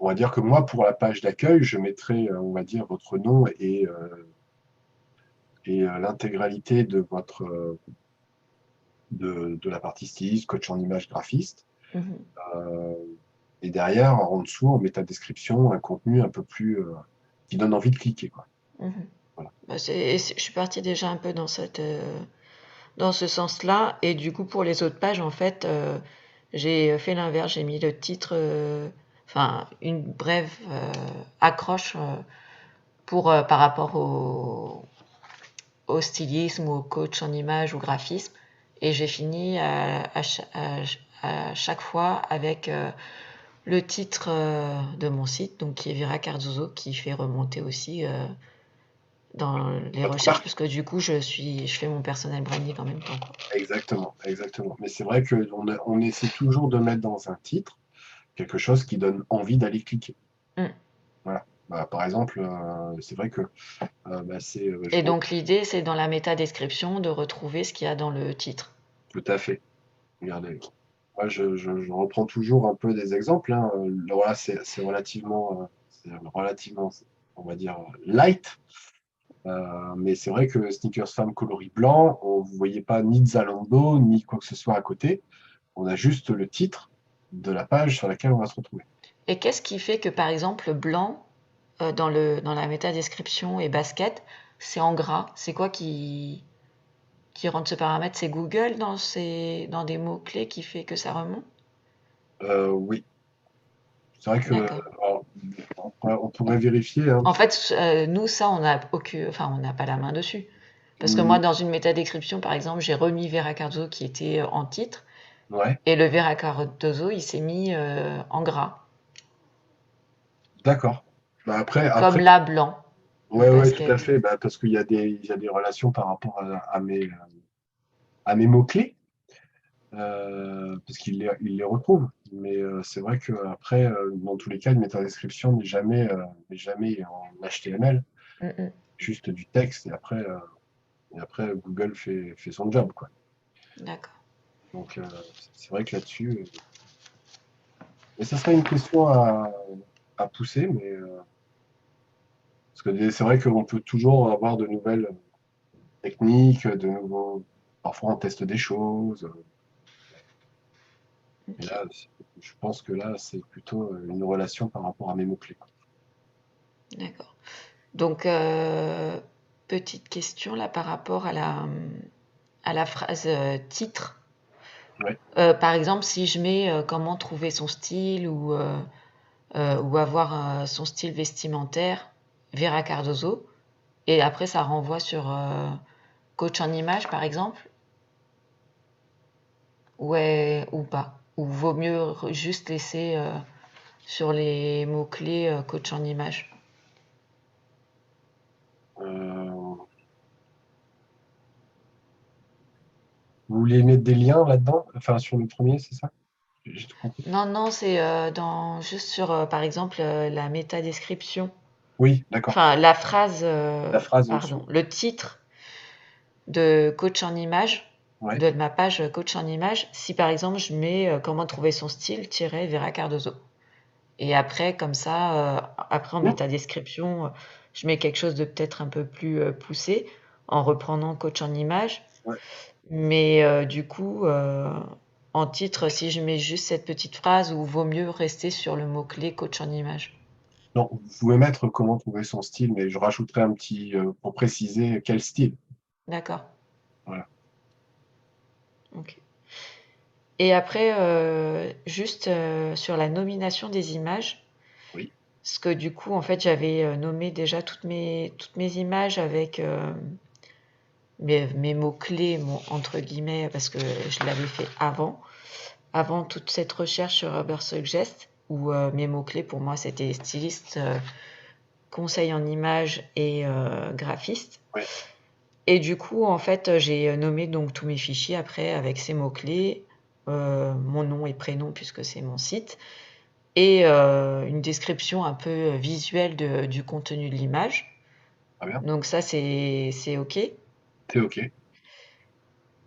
on va dire que moi, pour la page d'accueil, je mettrai, on va dire, votre nom et l'intégralité de la partie styliste, coach en image, graphiste. mhm, Euh, et derrière, en dessous, on met ta description, un contenu un peu plus qui donne envie de cliquer, quoi. mhm. Voilà. Bah, je suis partie déjà un peu dans ce sens-là. Et du coup, pour les autres pages, en fait, j'ai fait l'inverse. J'ai mis le titre, enfin, une brève accroche par rapport au stylisme ou au coach en image ou graphisme. Et j'ai fini à chaque fois avec le titre de mon site, donc qui est Vera Cardozo, qui fait remonter aussi dans les Votre recherches, marque. parce que du coup, je fais mon personal branding en même temps, quoi. Exactement, exactement. Mais c'est vrai qu'on essaie toujours de mettre dans un titre quelque chose qui donne envie d'aller cliquer. Mm. Voilà. Bah, par exemple, c'est vrai que Et donc l'idée, c'est dans la méta-description de retrouver ce qu'il y a dans le titre. tout à fait. Regardez. Moi, je reprends toujours un peu des exemples, hein. Voilà, c'est relativement, on va dire, light. Mais c'est vrai que Sneakers Femme coloris blanc, vous ne voyez pas ni Zalando, ni quoi que ce soit à côté. On a juste le titre de la page sur laquelle on va se retrouver. Et qu'est-ce qui fait que, par exemple, blanc, dans la méta-description et basket, c'est en gras? C'est quoi qui rentre ce paramètre? C'est Google dans des mots-clés qui fait que ça remonte? Oui, c'est vrai que D'accord. alors, on pourrait vérifier, hein. En fait, nous, ça, on n'a pas la main dessus. Parce que moi, Hmm, dans une méta-description, par exemple, j'ai remis Vera Cardozo qui était en titre, ouais, et le Vera Cardozo, il s'est mis en gras, d'accord. Bah, comme après, là, blanc, le ouais, ouais, tout à basket. fait. Bah, parce qu'il y a des relations par rapport à mes mots-clés. Parce qu'il les retrouve. Mais c'est vrai qu'après, dans tous les cas, une métadescription n'est jamais en HTML, Mm, mm. juste du texte, et après Google fait son job, quoi. D'accord. Donc c'est vrai que là-dessus, mais ça serait une question à pousser, mais Parce que c'est vrai qu'on peut toujours avoir de nouvelles techniques, de nouveaux. Parfois, on teste des choses. Et Ok, là, je pense que là, c'est plutôt une relation par rapport à mes mots-clés. d'accord. Donc, petite question là par rapport à la phrase titre. Ouais. Par exemple, si je mets comment trouver son style ou avoir son style vestimentaire, Vera Cardozo, et après ça renvoie sur coach en image par exemple, ouais, ou pas. Ou vaut mieux juste laisser sur les mots-clés coach en image. Euh, Vous voulez mettre des liens là-dedans? Enfin, sur le premier, c'est ça? J'ai tout compris. Non, non, c'est juste sur, par exemple, la métadescription. Oui, d'accord. Enfin, la phrase, La phrase pardon, au-dessous. le titre de coach en image, Ouais. de ma page coach en image, si par exemple je mets comment trouver son style, Vera Cardozo. Et après, comme ça, après en Mmh. métadescription, je mets quelque chose de peut-être un peu plus poussé en reprenant coach en image. Ouais. Mais du coup, en titre, si je mets juste cette petite phrase, ou vaut mieux rester sur le mot-clé coach en image. Non, vous pouvez mettre comment trouver son style, mais je rajouterai un petit pour préciser quel style. D'accord. Voilà. Ok. Et après, juste sur la nomination des images, Oui. parce que du coup, en fait, j'avais nommé déjà toutes mes images avec mes mots-clés, entre guillemets, parce que je l'avais fait avant toute cette recherche sur Ubersuggest, où mes mots-clés pour moi c'était styliste, conseil en images et graphiste. Ouais. Et du coup, en fait, j'ai nommé donc tous mes fichiers après avec ces mots-clés, mon nom et prénom puisque c'est mon site, et une description un peu visuelle du contenu de l'image. Très bien. Donc ça, c'est OK. C'est OK.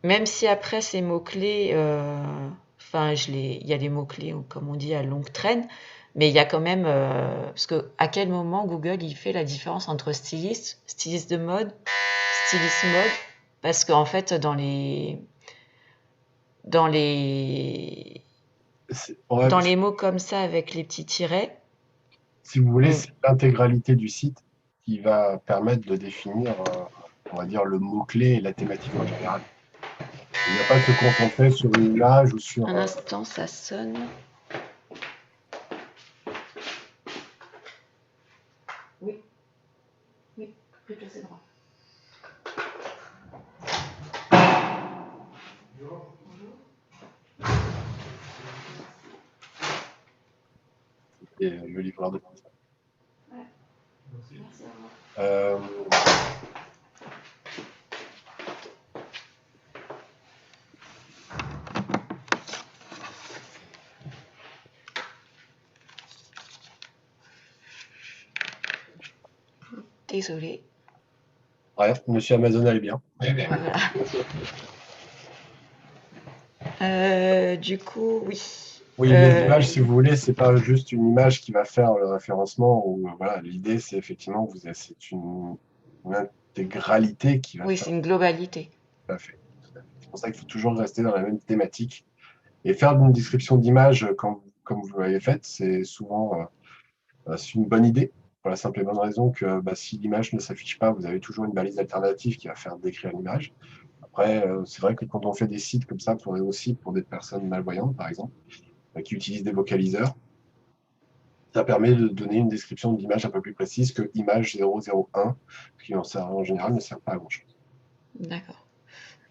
Même si après ces mots-clés, enfin, il y a des mots-clés, comme on dit, à longue traîne, mais il y a quand même, parce que à quel moment Google il fait la différence entre styliste, styliste de mode, styliste mode, parce qu'en fait dans les Ouais, dans les mots comme ça avec les petits tirets, si vous voulez, on, c'est l'intégralité du site qui va permettre de définir, on va dire, le mot-clé et la thématique en général. Il ne va pas se concentrer sur une image ou sur. un instant ça sonne. Oui, oui, plutôt c'est droit. Le livreur de pizza. Ouais, merci à vous. Euh, Désolée. Bref, Monsieur Amazon allait bien. Voilà. Du coup, oui. Oui, les images, si vous voulez, c'est pas juste une image qui va faire le référencement. Ou, voilà, l'idée, c'est effectivement que c'est une intégralité qui va Oui, faire c'est une globalité. tout à fait. Tout à fait. C'est pour ça qu'il faut toujours rester dans la même thématique. Et faire une description d'image comme vous l'avez fait, c'est souvent c'est une bonne idée. Pour la simple et bonne raison que bah, si l'image ne s'affiche pas, vous avez toujours une balise alternative qui va faire décrire l'image. Après, c'est vrai que quand on fait des sites comme ça, aussi pour des personnes malvoyantes, par exemple, qui utilisent des vocaliseurs, ça permet de donner une description d'image un peu plus précise que image 001, qui en général ne sert pas à grand-chose. D'accord.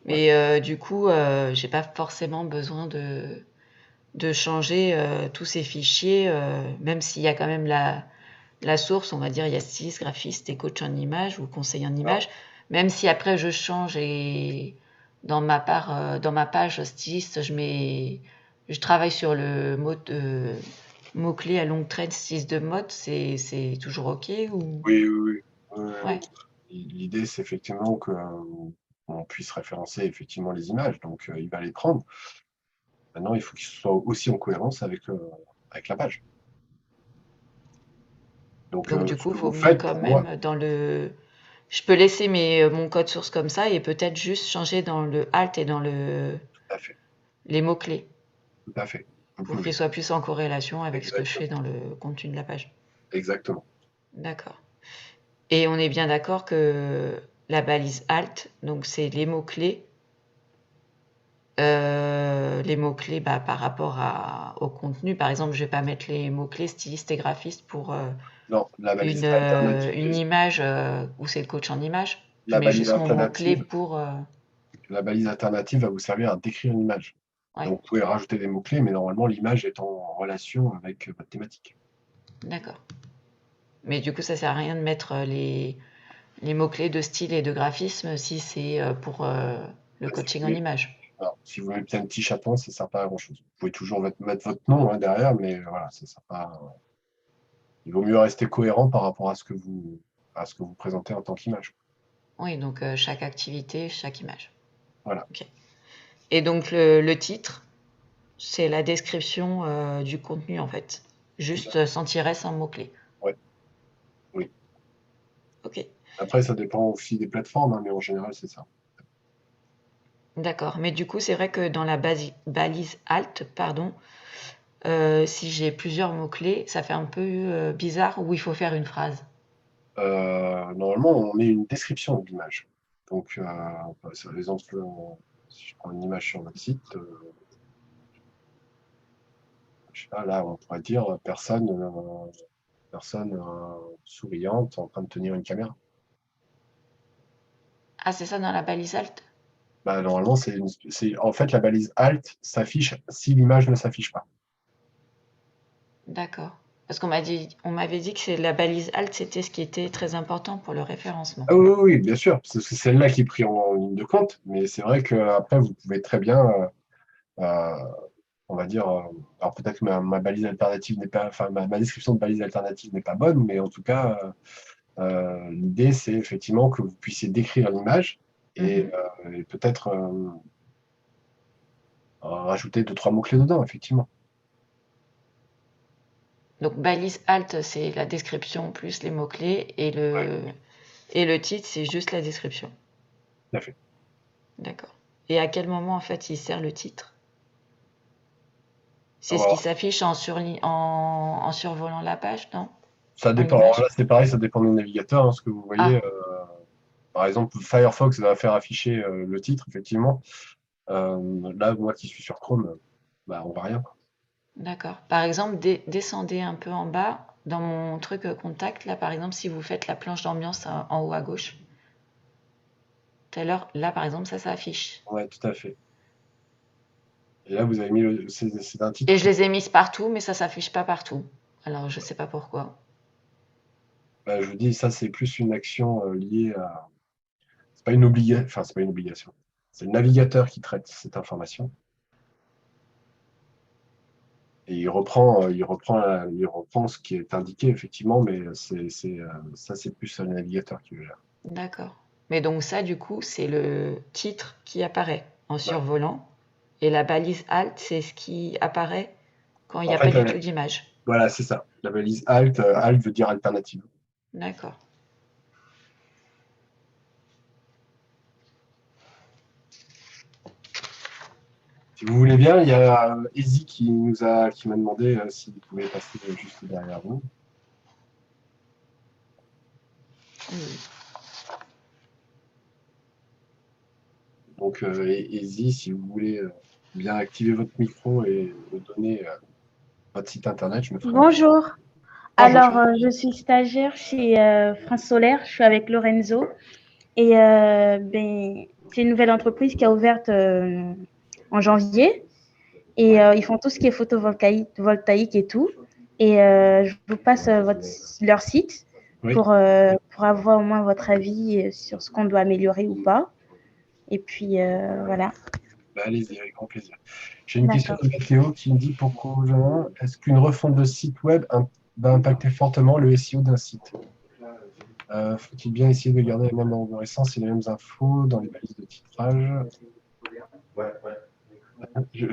Voilà. Mais du coup, j'ai pas forcément besoin de changer tous ces fichiers, même s'il y a quand même la source, on va dire, il y a styliste, graphiste et coach en image ou conseiller en Alors, image. Même si après je change et dans ma page styliste, je travaille sur le mot-clé à longue traîne styliste de mode, c'est toujours OK ou... oui, oui, oui. Ouais, L'idée, c'est effectivement qu'on puisse référencer effectivement les images, donc il va les prendre. Maintenant, il faut qu'il soit aussi en cohérence avec la page. Donc du Ce coup, que il vaut vous mieux faites quand pour moi, même dans le... Je peux laisser mon code source comme ça et peut-être juste changer dans le alt et dans tout à fait, les mots-clés tout à fait. Vous pour qu'ils pouvez. soient plus en corrélation avec ce que je fais Exactement, dans le contenu de la page. exactement. D'accord. Et on est bien d'accord que la balise alt, donc c'est les mots-clés bah, par rapport au contenu. Par exemple, je vais pas mettre les mots-clés styliste et graphiste pour Non, la balise une alternative, image où c'est le coach en image. Je la mets balise juste mon mot-clé alternative, pour... la balise alternative va vous servir à décrire une image. Ouais, Donc, vous pouvez rajouter des mots-clés, mais normalement, l'image est en relation avec votre thématique. d'accord. Mais du coup, ça sert à rien de mettre les mots-clés de style et de graphisme si c'est pour le Bah, si coaching vous en voulez, image. alors, si vous mettez un petit chaperon, ça ne sert pas à grand-chose. Vous pouvez toujours mettre votre nom hein, derrière, mais voilà, ça sert pas. Il vaut mieux rester cohérent par rapport à ce que vous présentez en tant qu'image. Oui, donc chaque activité, chaque image. Voilà. Ok. Et donc le titre, c'est la description du contenu en fait. Tout à Juste fait. sans tiret, sans mots-clés. Ouais, oui. Ok. Après, ça dépend aussi des plateformes, hein, mais en général, c'est ça. D'accord. Mais du coup, c'est vrai que dans la balise alt, pardon, si j'ai plusieurs mots-clés, ça fait un peu bizarre où il faut faire une phrase. Normalement, on met une description de l'image. Donc, par exemple, si je prends une image sur votre site, je sais pas, là, on pourrait dire personne souriante en train de tenir une caméra. Ah, c'est ça dans la balise alt? Bah, normalement, en fait, la balise Alt s'affiche si l'image ne s'affiche pas. D'accord. Parce on m'avait dit que c'est la balise alt, c'était ce qui était très important pour le référencement. Ah oui, oui, oui, bien sûr, c'est celle-là qui est prise en ligne de compte, mais c'est vrai qu'après, vous pouvez très bien, euh, on va dire, alors peut-être que ma balise alternative n'est pas, enfin, ma description de balise alternative n'est pas bonne, mais en tout cas, l'idée, c'est effectivement que vous puissiez décrire l'image et, Mhm. et peut-être rajouter deux, trois mots-clés dedans, effectivement. Donc balise alt, c'est la description plus les mots-clés Ouais, et le titre, c'est juste la description. tout à fait. D'accord. Et à quel moment en fait il sert le titre? C'est ce qui Alors, s'affiche en survolant la page, non? ça En dépend. Alors image? là, c'est pareil, ça dépend du navigateur, hein, ce que vous voyez. Ah, Par exemple, Firefox va faire afficher le titre, effectivement. Là, moi qui suis sur Chrome, bah, on voit rien. d'accord. Par exemple, descendez un peu en bas dans mon truc contact. Là, par exemple, si vous faites la planche d'ambiance en haut à gauche, tout à l'heure, là, par exemple, ça s'affiche. Ouais, tout à fait. Et là, vous avez mis c'est un Et titre. je les ai mises partout, mais ça s'affiche pas partout. Alors, je sais pas pourquoi. Bah, je vous dis, ça, c'est plus une action liée à. C'est pas une obligation. Enfin, c'est pas une obligation. C'est le navigateur qui traite cette information. Et il reprend ce qui est indiqué, effectivement, mais ça, c'est plus le navigateur qui le gère. D'accord. Mais donc ça, du coup, c'est le titre qui apparaît en Ouais. survolant. Et la balise alt, c'est ce qui apparaît quand il n'y En a pas fait, du tout d'image. voilà, c'est ça. La balise Alt, Alt veut dire alternative. D'accord. Si vous voulez bien, il y a Easy qui m'a demandé s'il pouvait passer juste derrière vous. Oui. Donc, Easy, si vous voulez bien activer votre micro et me donner votre site internet, je me ferai un plaisir. Bonjour. Bonjour. Alors, je suis stagiaire chez France Solaire. Je suis avec Lorenzo. Et c'est une nouvelle entreprise qui a ouvert en janvier. Et Ouais. ils font tout ce qui est voltaïque et tout. Et je vous passe leur site Oui, pour avoir au moins votre avis sur ce qu'on doit améliorer ou pas. Et puis, voilà. bah, allez-y, avec grand plaisir. J'ai une question D'accord. de Mathéo qui me dit pourquoi est-ce qu'une refonte de site web va impacter fortement le SEO d'un site? Faut-il bien essayer de garder la même arborescence et les mêmes infos dans les balises de titrage?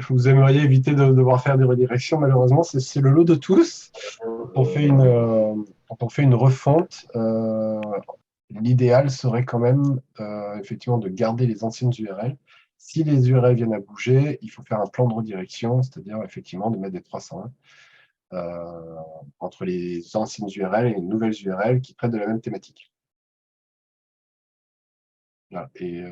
Vous aimeriez éviter de devoir faire des redirections, malheureusement, c'est le lot de tous. On fait quand on fait une refonte, l'idéal serait quand même effectivement de garder les anciennes URL. Si les URL viennent à bouger, il faut faire un plan de redirection, c'est-à-dire effectivement de mettre des 301 entre les anciennes URL et les nouvelles URL qui traitent de la même thématique. Voilà. Et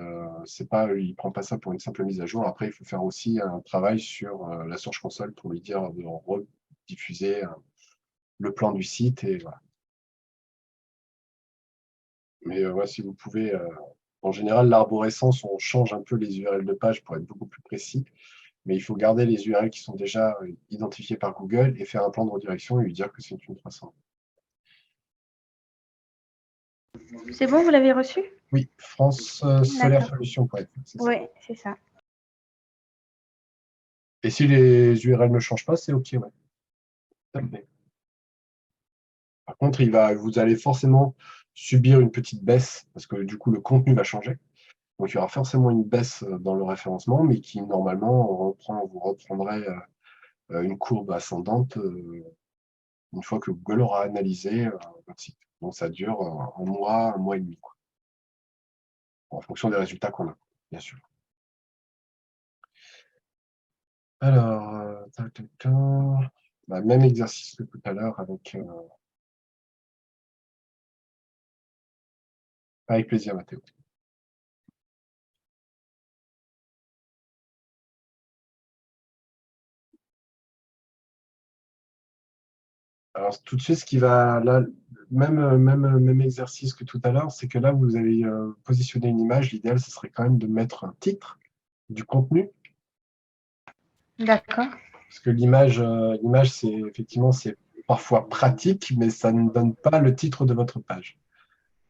c'est pas, il ne prend pas ça pour une simple mise à jour. Après, il faut faire aussi un travail sur la Search Console pour lui dire de rediffuser le plan du site. Et voilà. Mais ouais, si vous pouvez, en général, l'arborescence, on change un peu les URL de page pour être beaucoup plus précis. Mais il faut garder les URL qui sont déjà identifiées par Google et faire un plan de redirection et lui dire que c'est une 300. C'est bon, vous l'avez reçu? Oui, francesolairesolutions.fr, c'est ça. Oui, c'est ça. Et si les URL ne changent pas, c'est OK, ouais. Tout à fait. Par contre, vous allez forcément subir une petite baisse parce que du coup, le contenu va changer. Donc, il y aura forcément une baisse dans le référencement, mais qui, normalement, vous reprendrez une courbe ascendante une fois que Google aura analysé votre site. Donc, ça dure un mois et demi, quoi. En fonction des résultats qu'on a, bien sûr. Alors, même exercice que tout à l'heure avec plaisir, Mathéo. Alors, tout de suite, ce qui va là, même exercice que tout à l'heure, c'est que là, vous avez positionné une image. L'idéal, ce serait quand même de mettre un titre du contenu. D'accord. Parce que l'image, c'est effectivement, c'est parfois pratique, mais ça ne donne pas le titre de votre page.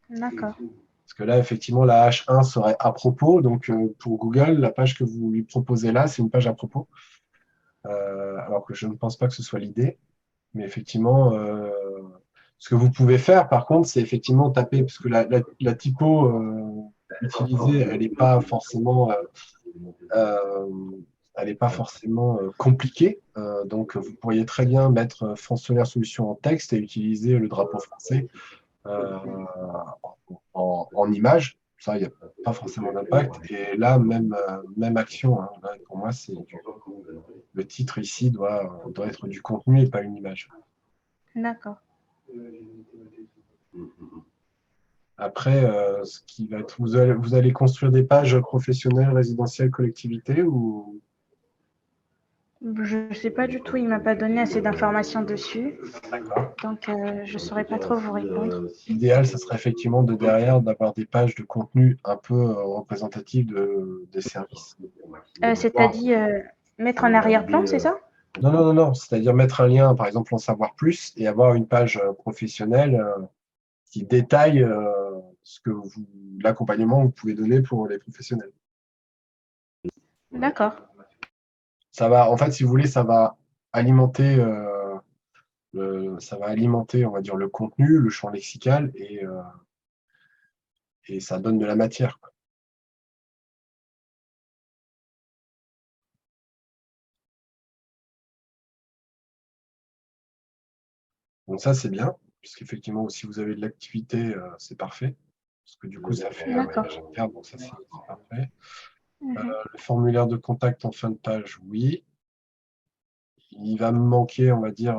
D'accord. Parce que là, effectivement, la H1 serait à propos. Donc, pour Google, la page que vous lui proposez là, c'est une page à propos. Alors que je ne pense pas que ce soit l'idée. Mais effectivement, ce que vous pouvez faire, par contre, c'est effectivement taper, parce que la typo utilisée, elle n'est pas forcément, compliquée. Donc, vous pourriez très bien mettre France Solaire Solutions en texte et utiliser le drapeau français en image. Ça, il n'y a pas forcément d'impact. Et là, même action. Hein. Là, pour moi, le titre ici doit être du contenu et pas une image. D'accord. Après, ce qui va être, vous allez construire des pages professionnelles, résidentielles, collectivités ou Je ne sais pas du tout, il ne m'a pas donné assez d'informations dessus. d'accord. Donc, je ne saurais pas trop vous répondre. L'idéal, ce serait effectivement d'avoir des pages de contenu un peu représentatives des services. C'est-à-dire mettre en arrière-plan, c'est ça? Non. C'est-à-dire mettre un lien, par exemple, en savoir plus et avoir une page professionnelle qui détaille l'accompagnement que vous pouvez donner pour les professionnels. D'accord. Ça va, en fait, si vous voulez, ça va alimenter, on va dire, le contenu, le champ lexical et ça donne de la matière, quoi. Donc ça, c'est bien, puisqu'effectivement, si vous avez de l'activité, c'est parfait. Parce que du coup, ça fait un D'accord. voyage interne, donc ça, c'est parfait. Mhm. Le formulaire de contact en fin de page, oui. Il va me manquer, on va dire,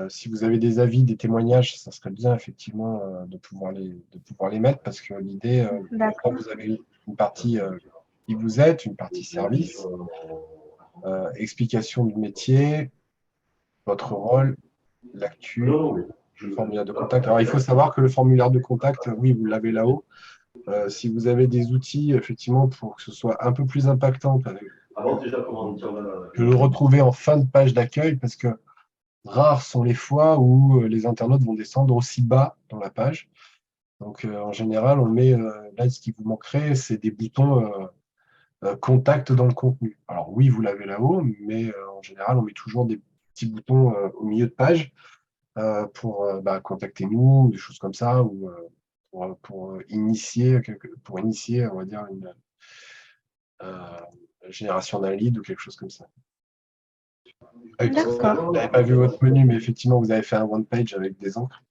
si vous avez des avis, des témoignages, ça serait bien effectivement de pouvoir les mettre parce que l'idée, D'accord. vous avez une partie qui vous êtes, une partie service, explication du métier, votre rôle, l'actu, le formulaire de contact. Alors il faut savoir que le formulaire de contact, oui, vous l'avez là-haut. Si vous avez des outils, effectivement, pour que ce soit un peu plus impactant, que le retrouver en fin de page d'accueil, parce que rares sont les fois où les internautes vont descendre aussi bas dans la page. Donc, en général, on met, là, ce qui vous manquerait, c'est des boutons contact dans le contenu. Alors oui, vous l'avez là-haut, mais en général, on met toujours des petits boutons au milieu de page pour contactez-nous, des choses comme ça, ou pour initier, on va dire, une génération d'un lead ou quelque chose comme ça. D'accord. Vous n'avez pas vu votre menu, mais effectivement, vous avez fait un one page avec des encres.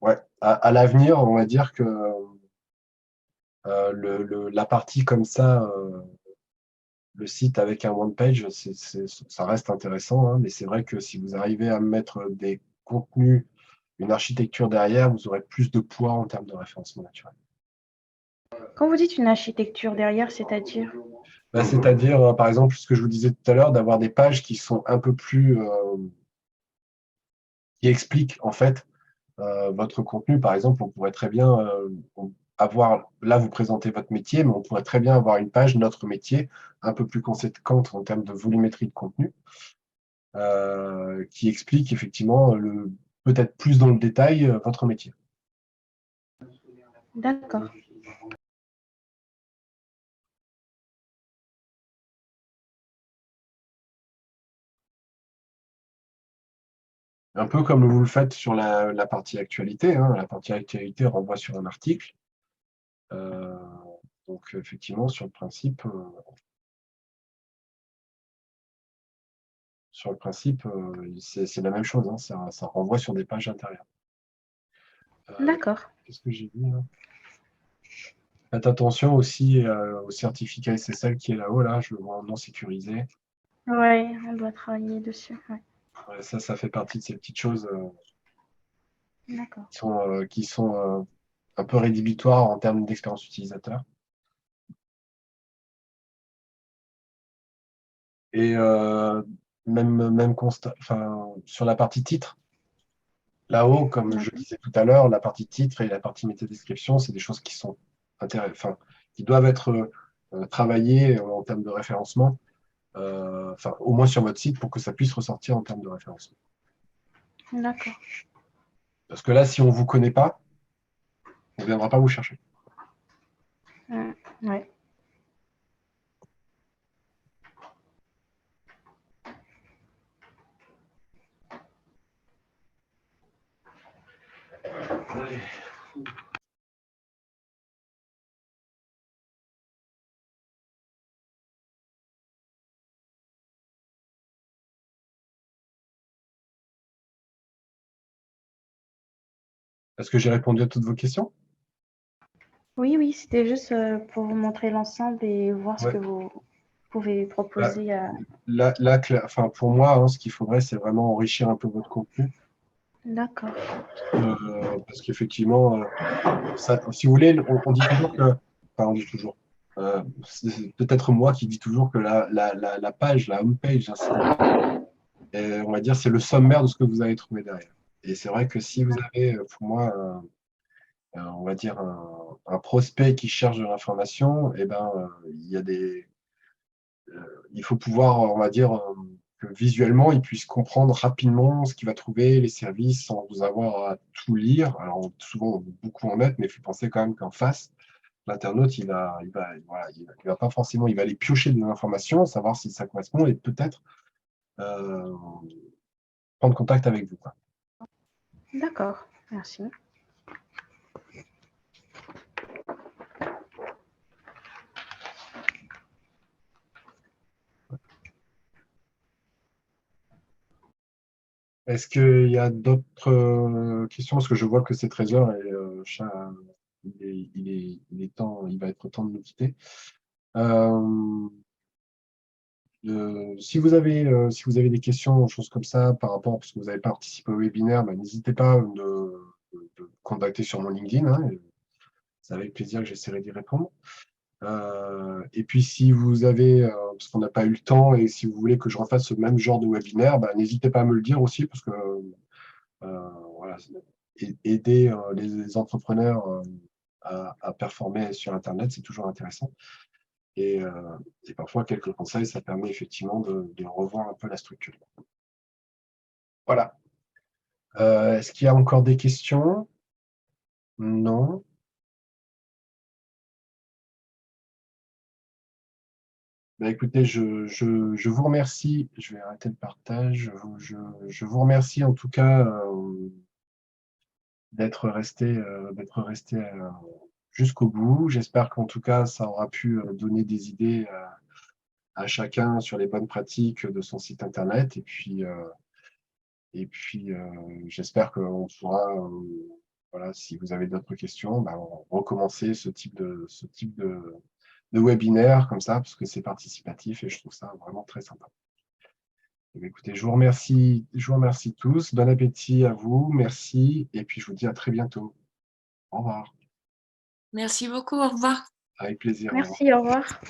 Ouais, à l'avenir, on va dire que la partie comme ça, le site avec un one page, ça reste intéressant, hein, mais c'est vrai que si vous arrivez à mettre des contenus, une architecture derrière, vous aurez plus de poids en termes de référencement naturel. Quand vous dites une architecture derrière, c'est-à-dire? Bah, c'est-à-dire, par exemple, ce que je vous disais tout à l'heure, d'avoir des pages qui sont un peu plus, qui expliquent en fait votre contenu. Par exemple, on pourrait très bien avoir, là vous présentez votre métier, mais on pourrait très bien avoir une page, notre métier, un peu plus conséquente en termes de volumétrie de contenu, qui explique effectivement peut-être plus dans le détail votre métier. D'accord. Un peu comme vous le faites sur la partie actualité, hein. La partie actualité renvoie sur un article. Euh, donc effectivement, sur le principe, c'est la même chose, hein. Ça renvoie sur des pages intérieures. D'accord. Qu'est-ce que j'ai dit là? Faites attention aussi au certificat SSL qui est là-haut, là, je le vois en non sécurisé. Ouais, on doit travailler dessus. Ouais. Ouais, ça fait partie de ces petites choses D'accord. qui sont un peu rédhibitoires en termes d'expérience utilisateur. Et même constat, enfin, sur la partie titre, là-haut, comme je D'accord. disais tout à l'heure, la partie titre et la partie métadescription, c'est des choses qui sont enfin, qui doivent être travaillées en termes de référencement, enfin, au moins sur votre site pour que ça puisse ressortir en termes de référencement. D'accord. Parce que là, si on ne vous connaît pas, on ne viendra pas vous chercher. Ouais. Est-ce que j'ai répondu à toutes vos questions? Oui, oui, c'était juste pour vous montrer l'ensemble et voir ce Ouais. que vous pouvez Bah, proposer à... enfin, pour moi, hein, ce qu'il faudrait, c'est vraiment enrichir un peu votre contenu. D'accord. Parce qu'effectivement, si vous voulez, on dit toujours que, enfin, on dit toujours, c'est peut-être moi qui dis toujours que la page, la home page d'un site internet, on va dire, c'est le sommaire de ce que vous allez trouver derrière. Et c'est vrai que si vous avez, pour moi, on va dire, un prospect qui cherche de l'information, eh ben, il faut pouvoir, on va dire, que visuellement, il puisse comprendre rapidement ce qu'il va trouver, les services, sans vous avoir à tout lire. Alors, souvent, beaucoup en mettre, mais il faut penser quand même qu'en face, l'internaute, voilà, il va pas forcément, il va aller piocher de l'information, savoir si ça correspond et peut-être euh, prendre contact avec vous, quoi. D'accord. Merci. Est-ce qu'il y a d'autres questions? Parce que je vois que c'est 13 heures et il va être temps de nous quitter. Si vous avez des questions, choses comme ça, par rapport, parce que vous avez participé au webinaire, bah, n'hésitez pas de me contacter sur mon LinkedIn, hein, et c'est avec plaisir que j'essaierai d'y répondre. Et puis, si vous avez, parce qu'on n'a pas eu le temps, et si vous voulez que je refasse ce même genre de webinaire, bah, n'hésitez pas à me le dire aussi, parce que voilà, aider les entrepreneurs à performer sur Internet, c'est toujours intéressant. Et, parfois, quelques conseils, ça permet effectivement de revoir un peu la structure. Voilà. Est-ce qu'il y a encore des questions? Non. Bah, écoutez, je vous remercie. Je vais arrêter le partage. Je vous remercie en tout cas d'être resté jusqu'au bout. J'espère qu'en tout cas, ça aura pu donner des idées à chacun sur les bonnes pratiques de son site internet. Et puis j'espère qu'on pourra, voilà, si vous avez d'autres questions, bah, recommencer ce type de webinaire comme ça, parce que c'est participatif et je trouve ça vraiment très sympa. Eh bien, écoutez, je vous remercie tous. Bon appétit à vous, merci, et puis je vous dis à très bientôt. Au revoir. Merci beaucoup, au revoir. Avec plaisir. Au revoir. Merci, au revoir.